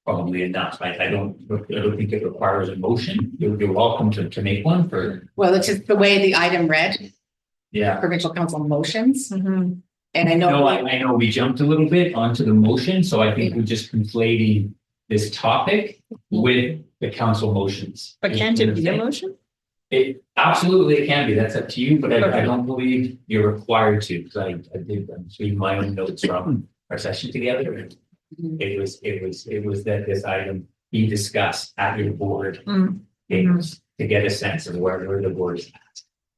probably enough. I don't think it requires a motion. You're welcome to make one for, Well, it's just the way the item read, yeah. provincial council motions. Mhm. And I No, know, I know we jumped a little bit onto the motion, so I think we're just conflating this topic with the council motions. But can't it be a motion? It absolutely it can be. That's up to you, but I don't believe you're required to, because I'm reading my own notes from our session together. And it was that this item be discussed at your board. It was to get a sense of where the board is at.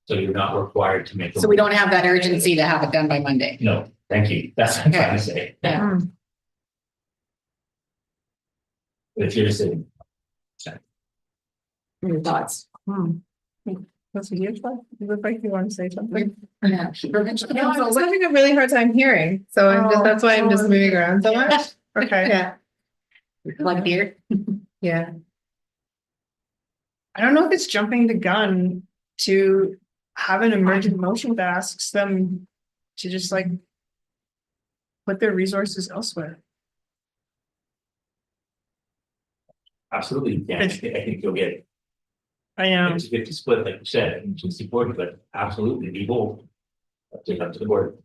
So you're not required to make. so we don't have that urgency to have it done by Monday. No, thank you. That's what I'm trying to say. Yeah. But if you're just sitting. Your thoughts? That's a huge one. You look like you want to say something. Yeah. Provincial No, I'm council, just having a really hard time hearing, so that's why I'm just moving around so much. Okay. Yeah, like beer. yeah. I don't know if it's jumping the gun to have an emergent motion that asks them to just like put their resources elsewhere. Absolutely, yeah, I think you'll get I am. 50 split, like you said, and to support it, but absolutely be bold. Take up to the board.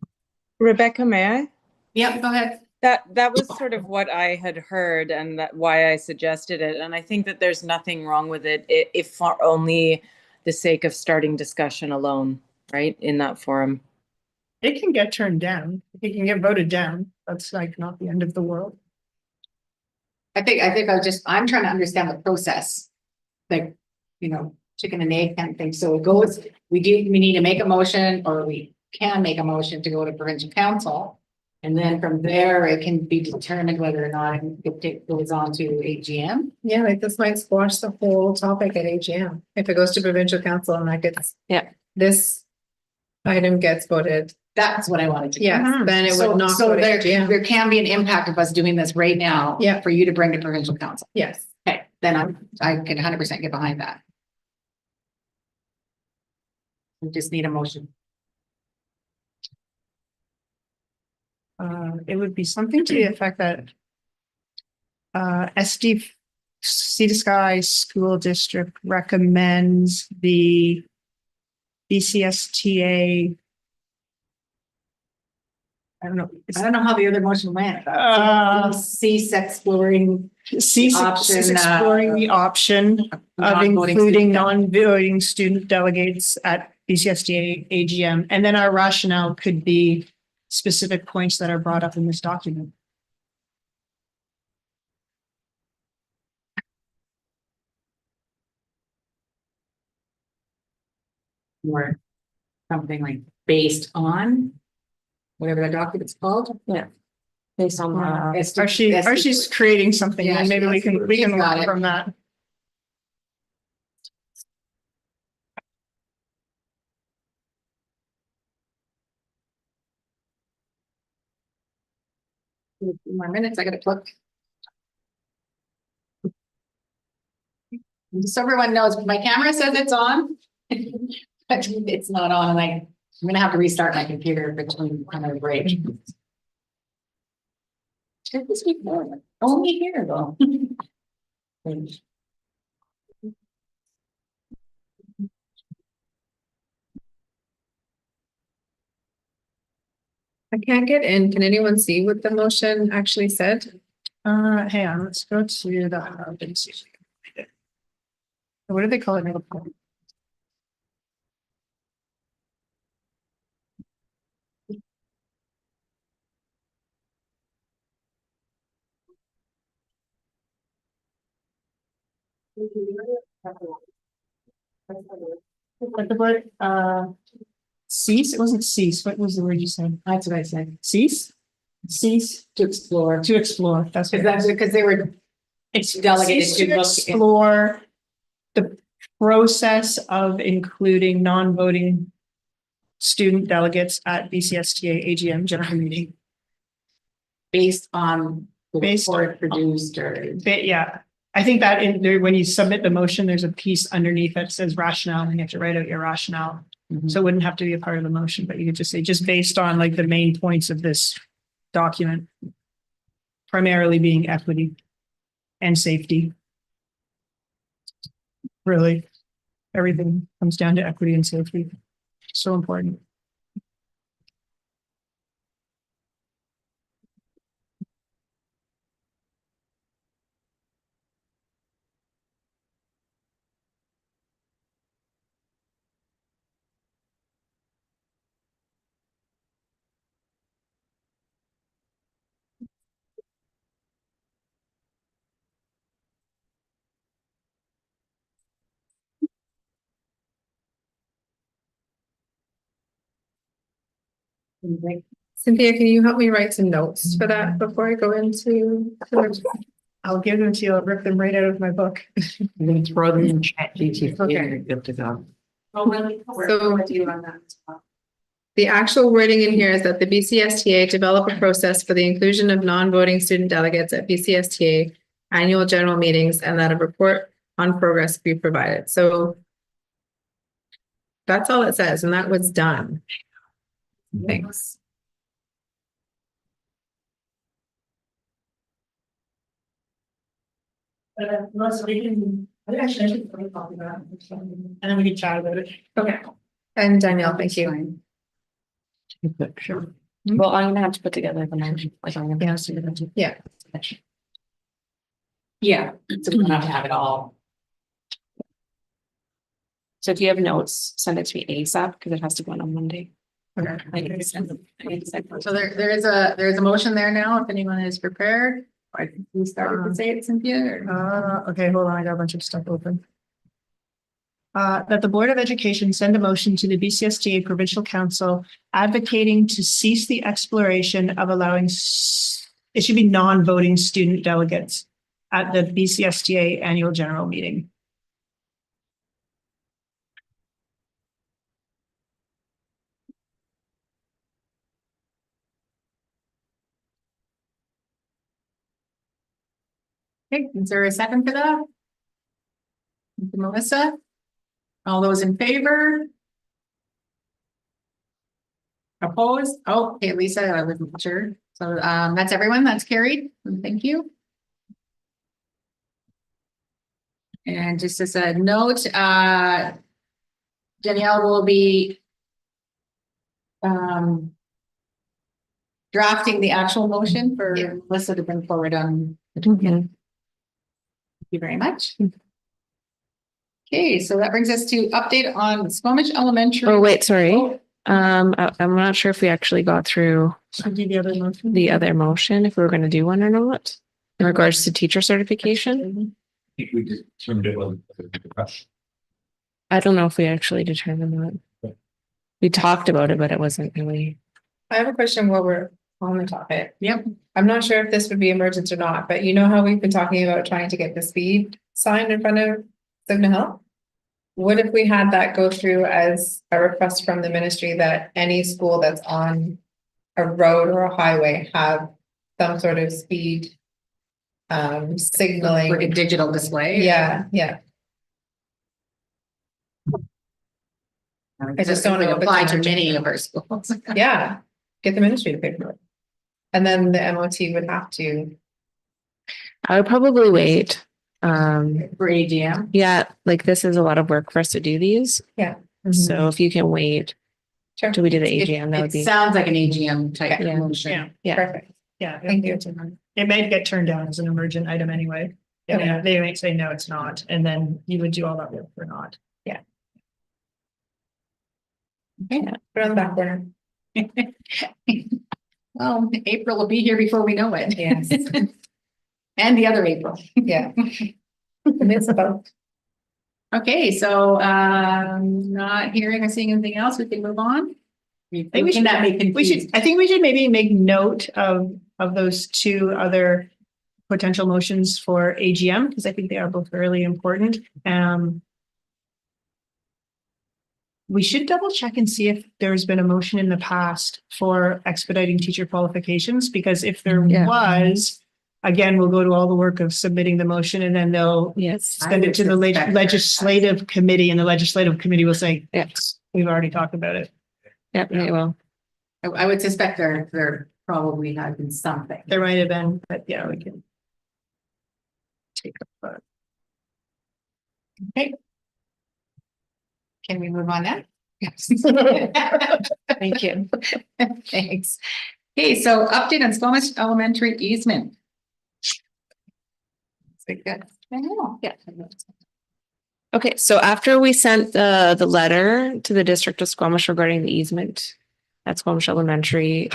Rebecca, may I? Yep, go ahead. That was sort of what I had heard and that why I suggested it. And I think that there's nothing wrong with it if for only the sake of starting discussion alone, right? In that forum. It can get turned down. It can get voted down. That's like not the end of the world. I'm trying to understand the process. Like, chicken and egg kind of thing. So it goes, we need to make a motion, or we can make a motion to go to provincial council. And then from there, it can be determined whether or not it goes on to AGM. Yeah, like this might squash the whole topic at AGM if it goes to provincial council and that gets. Yeah. This item gets voted, That's what I wanted to. yes, then it would not go to AGM. There can be an impact of us doing this right now. Yeah. For you to bring to provincial council. Yes, Okay, then I can 100% get behind that. We just need a motion. It would be something to the effect that SD Sea to Sky School District recommends the BCSTA. I don't know. I don't know how the other motion went. Cease exploring. Cease Option, exploring the option of non-voting including student. non-voting student delegates at BCSTA AGM. And then our rationale could be specific points that are brought up in this document. Or something like based on. Whatever that document's called. Based on Archie's creating something, Yeah, and maybe we can she's got learn it. from that. A few more minutes, I gotta plug. Just so everyone knows, my camera says it's on. But it's not on, and I'm gonna have to restart my computer between kind of break. Check this week forward. Only here though. I can't get in. Can anyone see what the motion actually said? Hang on, let's go to the hub and see if we can find it. What do they call it now? What the word, cease? It wasn't cease. What was the word you said? That's what I said. Cease? Cease To explore. to explore. That's Because what that's because they were it's delegated cease to to look. explore the process of including non-voting student delegates at BCSTA AGM general meeting. Based on the Based report produced or. But yeah, I think that in there, when you submit the motion, there's a piece underneath that says rationale, and you have to write out your rationale. So it wouldn't have to be a part of the motion, but you could just say, just based on like the main points of this document. Primarily being equity and safety. Really, everything comes down to equity and safety. So important. Cynthia, can you help me write some notes for that before I go into? I'll give them to you. I'll rip them right out of my book. I'm gonna throw them in chat GTP and Okay. you're good to go. The actual wording in here is that the BCSTA develop a process for the inclusion of non-voting student delegates at BCSTA annual general meetings and that a report on progress be provided. So that's all it says, and that was done. Thanks. And then we can chat about it. Okay. And Danielle, thank you. Sure. Well, I'm gonna have to put together the motion, like I'm gonna. Yeah. Yeah, so we don't have to have it all. So if you have notes, send it to me ASAP because it has to go on Monday. Okay. I need to send them. So there is a motion there now, if anyone is prepared. Or can you start to say it, Cynthia? or- Okay, hold on, I got a bunch of stuff open. That the Board of Education send a motion to the BCSTA Provincial Council advocating to cease the exploration of allowing it should be non-voting student delegates at the BCSTA Annual General Meeting. Okay, is there a second for that? Thank you, Melissa? All those in favor? Opposed? Oh, okay, Lisa, I wasn't sure. So that's everyone, that's carried. Thank you. And just as a note, Danielle will be drafting the actual motion for Melissa to bring forward on the token. Thank you very much. Okay, so that brings us to update on Squamish Elementary. Oh, wait, sorry. I'm not sure if we actually got through Should we do the other motion? the other motion, if we were gonna do one or not. In regards to teacher certification, I think we just determined it was a rush. I don't know if we actually determined that. We talked about it, but it wasn't really. I have a question while we're on the topic. Yep. I'm not sure if this would be emergent or not, but you know how we've been talking about trying to get the speed sign in front of Signal Hill? What if we had that go through as a request from the ministry that any school that's on a road or a highway have some sort of speed Like a signaling? digital display. Yeah, yeah. I just don't know know if it's apply to emergent. many of our schools. Yeah, get the ministry to pay for it. And then the MOT would have to, I would probably wait. For AGM. Yeah, like this is a lot of work for us to do these. Yeah. So if you can wait sure, till we do the It- AGM, that would It be, sounds like an AGM type Yeah. motion. Yeah, yeah. perfect. yeah. Thank you. It may get turned down as an emergent item anyway. Okay. Yeah, they might say, no, it's not, and then you would do all that work or not. Put it on the back burner. Well, April will be here before we know it. Yes. And the other April. Yeah. It's about, Okay, so not hearing or seeing anything else, we can move on. We think we should- cannot be confused. I think we should maybe make note of those two other potential motions for AGM, because I think they are both really important. We should double check and see if there's been a motion in the past for expediting teacher qualifications, because if there Yeah. was, again, we'll go to all the work of submitting the motion, and then they'll Yes. send it to the legislative committee, and the legislative committee will say, Yes. we've already talked about it. Yep, they will. I would suspect there probably has been something. There might have been, but yeah, we can take a look. Okay. Can we move on now? Yes. Thank you. Thanks. Okay, so update on Squamish Elementary easement. Is it good? I know, yeah. Okay, so after we sent the letter to the District of Squamish regarding the easement at Squamish Elementary,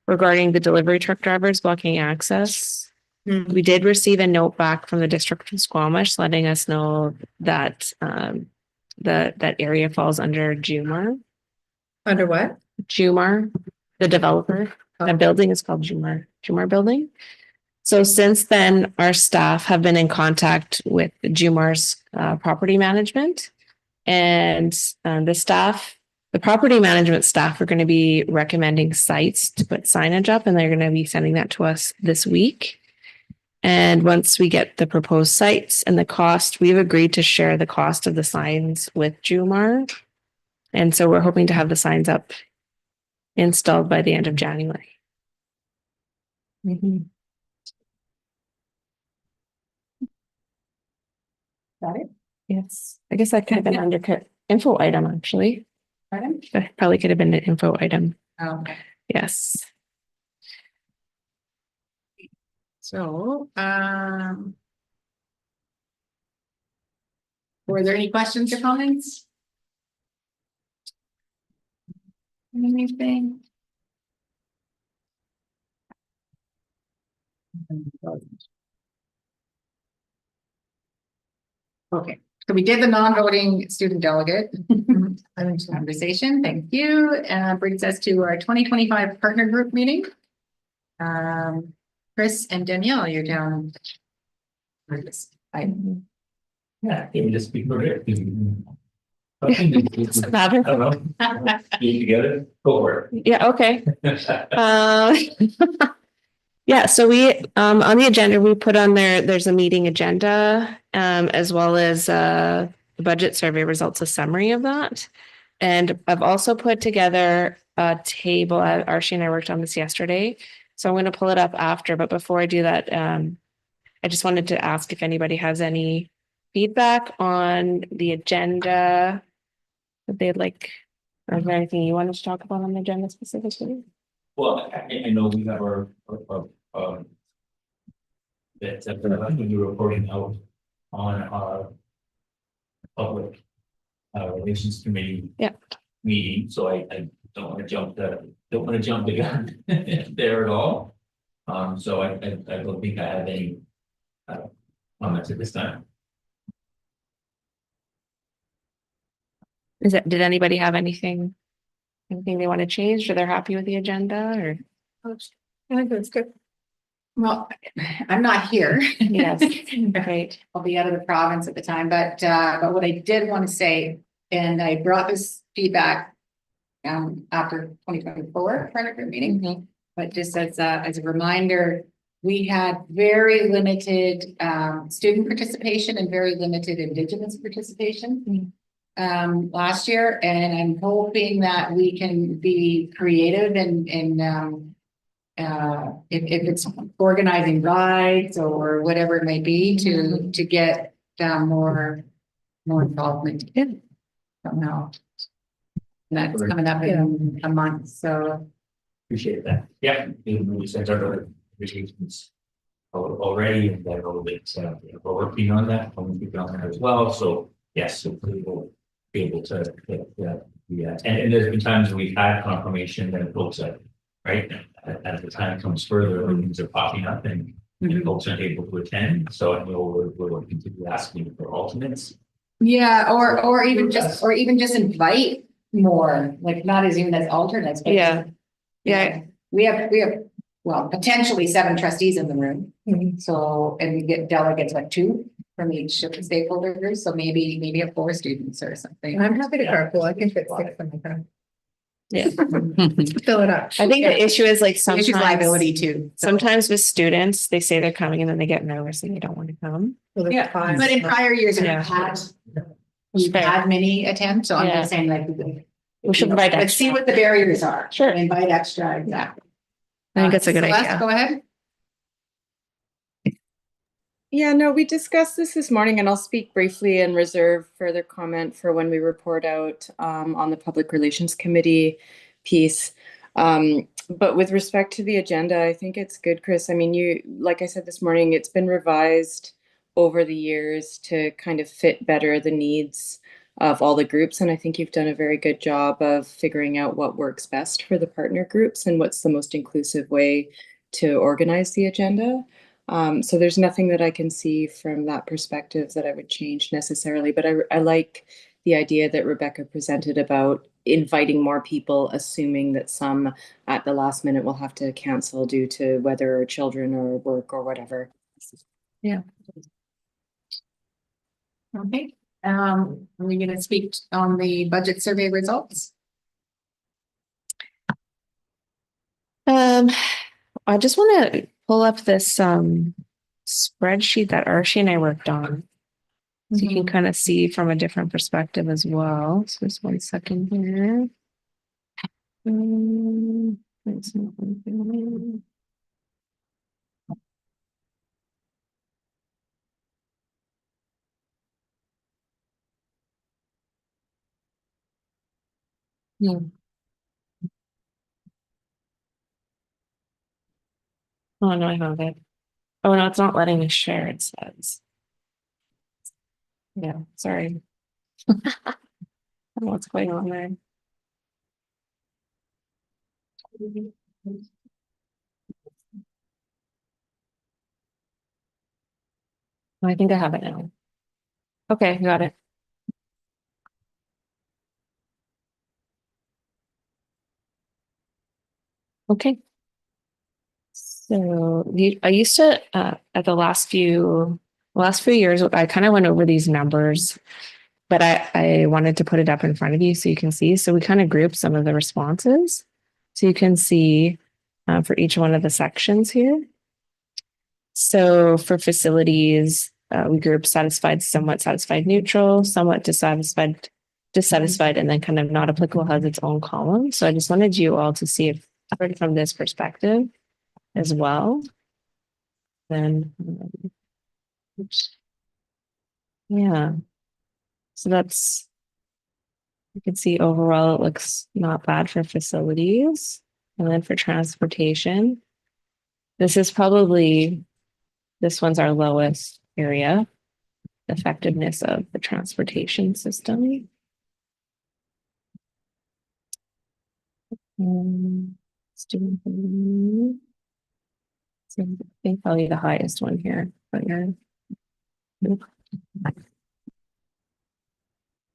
regarding the delivery truck drivers blocking access, we did receive a note back from the District of Squamish letting us know that that area falls under Jumar. Under what? Jumar, the developer. The building is called Jumar Building. So since then, our staff have been in contact with Jumar's property management, and the property management staff are going to be recommending sites to put signage up, and they're going to be sending that to us this week. And once we get the proposed sites and the cost, we've agreed to share the cost of the signs with Jumar. And so we're hoping to have the signs up installed by the end of January. Got it? Yes, I guess that could have been under info item, actually. Pardon? That probably could have been an info item. Okay. Yes. So, were there any questions or comments? Anything? Okay, so we did the non-voting student delegate conversation. Thank you. Brings us to our 2025 partner group meeting. Chris and Danielle, you're down. For this item. Yeah, can we just speak for it? Doesn't matter. I don't know. Be together, go for Yeah, okay. it. Yeah, so we on the agenda, we put on there's a meeting agenda, as well as the budget survey results, a summary of that. And I've also put together a table. Archie and I worked on this yesterday, so I'm going to pull it up after. But before I do that, I just wanted to ask if anybody has any feedback on the agenda that they'd like, or is there anything you wanted to talk about on the agenda specifically? Well, I know we have our that when you're reporting out on our public relations committee. Yeah. Meeting, so I don't want to jump the gun there at all. So I don't think I have any comments at this time. Did anybody have anything they want to change, or they're happy with the agenda, or? I think that's good. Well, I'm not here. Yes, right. I'll be out of the province at the time, but what I did want to say, and I brought this feedback after 2024 partner group meeting, but just as a reminder, we had very limited student participation and very limited Indigenous participation last year, and I'm hoping that we can be creative and if it's organizing rides or whatever it may be to get more involvement somehow. And that's coming up in a month, so. Appreciate that. Yeah, we sent our appreciations already, and then a little bit, we're working on that, on that as well. So yes, so we will be able to, yeah. And there's been times when we've had confirmation that folks are, right, as the time comes further, things are popping up and folks aren't able to attend. So I know we're looking to be asking for alternates. Yeah, or even just invite more, like not as even as alternates. but Yeah. you Yeah. know, we have, well, potentially 7 trustees in the room. So, and we get delegates, like 2 from each of the stakeholder groups, so maybe have 4 students or something. I'm happy to carpool. I can fit 6 in my car. Yeah. Fill it up. I think the issue is like The issue's liability sometimes, too. so. sometimes with students, they say they're coming and then they get nervous and they don't want to come. Yeah, but in prior years, Yeah. we've Fair. had many attempts, so I'm Yeah. just saying like. We should provide Let's see extra. what the barriers are. Sure. Invite extra, exactly. I think that's a good Celeste, idea. Go ahead. Yeah, no, we discussed this morning and I'll speak briefly and reserve further comment for when we report out on the Public Relations Committee piece. But with respect to the agenda, I think it's good, Chris. I mean, like I said this morning, it's been revised over the years to kind of fit better the needs of all the groups. And I think you've done a very good job of figuring out what works best for the partner groups and what's the most inclusive way to organize the agenda. So there's nothing that I can see from that perspective that I would change necessarily, but I like the idea that Rebecca presented about inviting more people, assuming that some at the last minute will have to cancel due to whether children or work or whatever. Okay, are we gonna speak on the budget survey results? I just want to pull up this spreadsheet that Archie and I worked on. So you can kind of see from a different perspective as well. So just 1 second here. It's not opening. Yeah. Oh, no, I found it. Oh, no, it's not letting me share, it says. Yeah, sorry. I don't know what's going on there. I think I have it now. Okay, got it. Okay. So I used to at the last few years, I kind of went over these numbers, but I wanted to put it up in front of you so you can see. So we kind of grouped some of the responses. So you can see for each one of the sections here. So for facilities, we grouped satisfied, somewhat satisfied, neutral, somewhat dissatisfied, and then kind of not applicable has its own column. So I just wanted you all to see it from this perspective as well. Then, oops. Yeah. So that's, you can see overall it looks not bad for facilities. And then for transportation, this one's our lowest area, effectiveness of the transportation system. Student, so I think probably the highest one here, but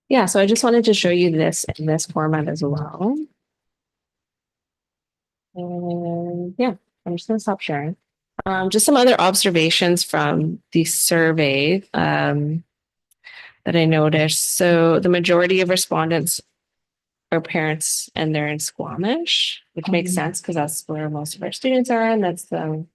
yeah, so I just wanted to show you this in this format as well. And yeah, I'm just gonna stop sharing. Just some other observations from the survey that I noticed. So the majority of respondents are parents and they're in Squamish, which makes sense because that's where most of our students are, and that's the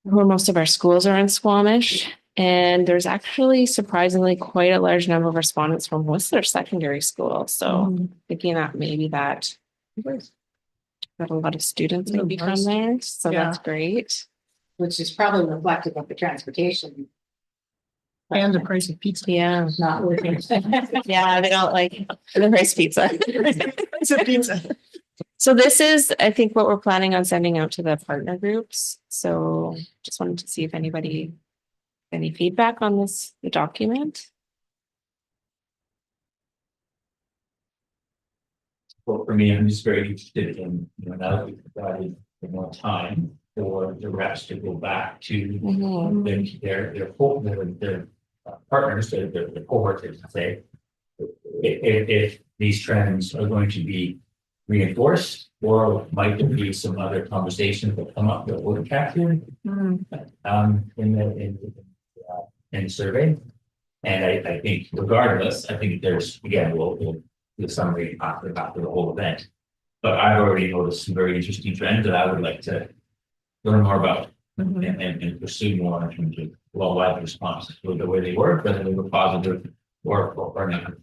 where most of our schools are in Squamish. And there's actually surprisingly quite a large number of respondents from Whistler Secondary School. So thinking that maybe that got a lot of students maybe from there. So that's great. Which is probably reflective of the transportation. And the price of pizza. Yeah. Not working. Yeah, they don't like the rice pizza. It's a pizza. So this is, I think, what we're planning on sending out to the partner groups. So just wanted to see if anybody, any feedback on this, the document. Well, for me, I'm just very interested in, now that we've provided more time for the reps to go back to their partners, their cohorts, I should say, if these trends are going to be reinforced, or might there be some other conversations that come up that were captured in the survey? And I think regardless, I think there's, again, we'll do a summary after the whole event. But I've already noticed some very interesting trends that I would like to learn more about and pursue more in terms of, well, why the responses were the way they were, whether they were positive or negative.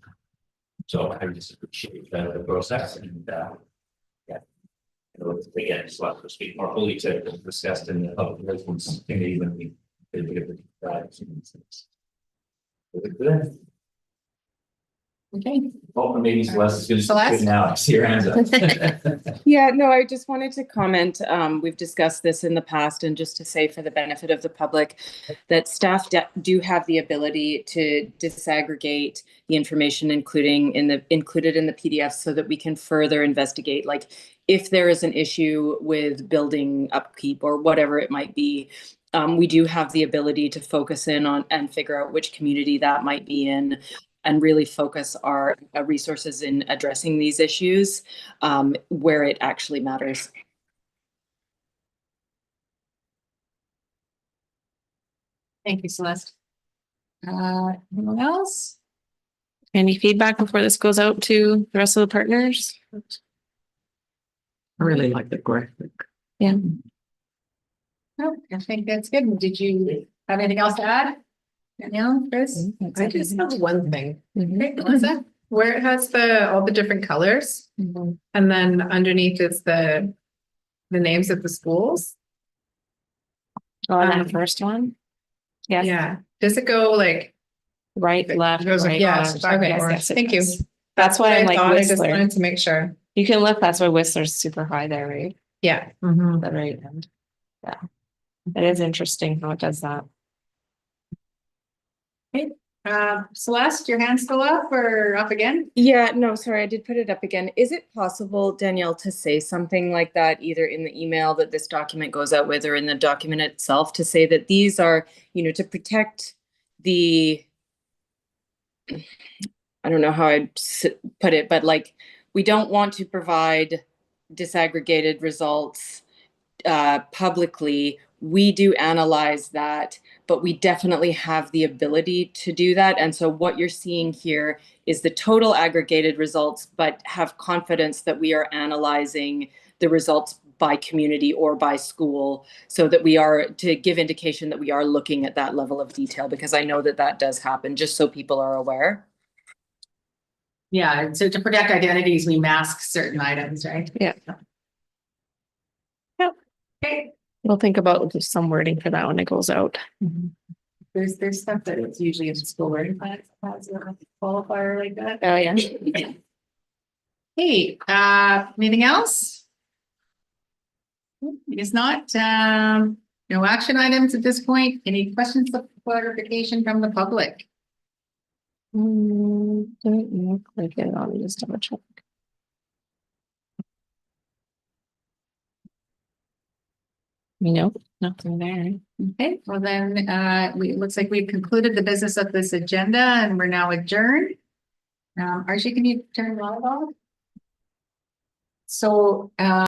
So I just appreciate the process and, yeah. Again, just want to speak more fully to discussed in the public relations committee when we did the Okay. well, maybe Celeste is Celeste? good now. I see your hands up. Yeah, no, I just wanted to comment. We've discussed this in the past, and just to say for the benefit of the public that staff do have the ability to disaggregate the information, included in the PDF, so that we can further investigate, like if there is an issue with building upkeep or whatever it might be. We do have the ability to focus in on and figure out which community that might be in, and really focus our resources in addressing these issues where it actually matters. Thank you, Celeste. Anyone else? Any feedback before this goes out to the rest of the partners? I really like the graphic. Yeah. No, I think that's good. Did you have anything else to add? Danielle, Chris? I just have one thing, Okay, Melissa? where it has all the different colors, and then underneath is the names of the schools. Oh, and Um, that first one? Yes, Yeah, does it go like, right, left, goes right. yeah, left. okay, Yes, yes, it thank you. does. That's why what I'm I like thought, I just Whistler. wanted to make sure. You can look, that's why Whistler's super high there, right? Yeah, The right end. Yeah. It is interesting how it does that. Celeste, your hand's still up or up again? Yeah, no, sorry, I did put it up again. Is it possible, Danielle, to say something like that either in the email that this document goes out with or in the document itself, to say that these are, to protect the, I don't know how I'd put it, but like, we don't want to provide disaggregated results publicly. We do analyze that, but we definitely have the ability to do that. And so what you're seeing here is the total aggregated results, but have confidence that we are analyzing the results by community or by school, so that we are, to give indication that we are looking at that level of detail, because I know that that does happen, just so people are aware. Yeah, so to protect identities, we mask certain items, right? Yeah. Yep. Okay. We'll think about just some wording for that when it goes out. There's stuff that it's usually in school wording plans, has a qualifier like that. Oh, yeah. Hey, anything else? It is not, no action items at this point. Any questions of clarification from the public? Don't look like it. I'll just double check. Nope, nothing there. Okay, well then, it looks like we've concluded the business of this agenda and we're now adjourned. Archie, can you turn it off? So,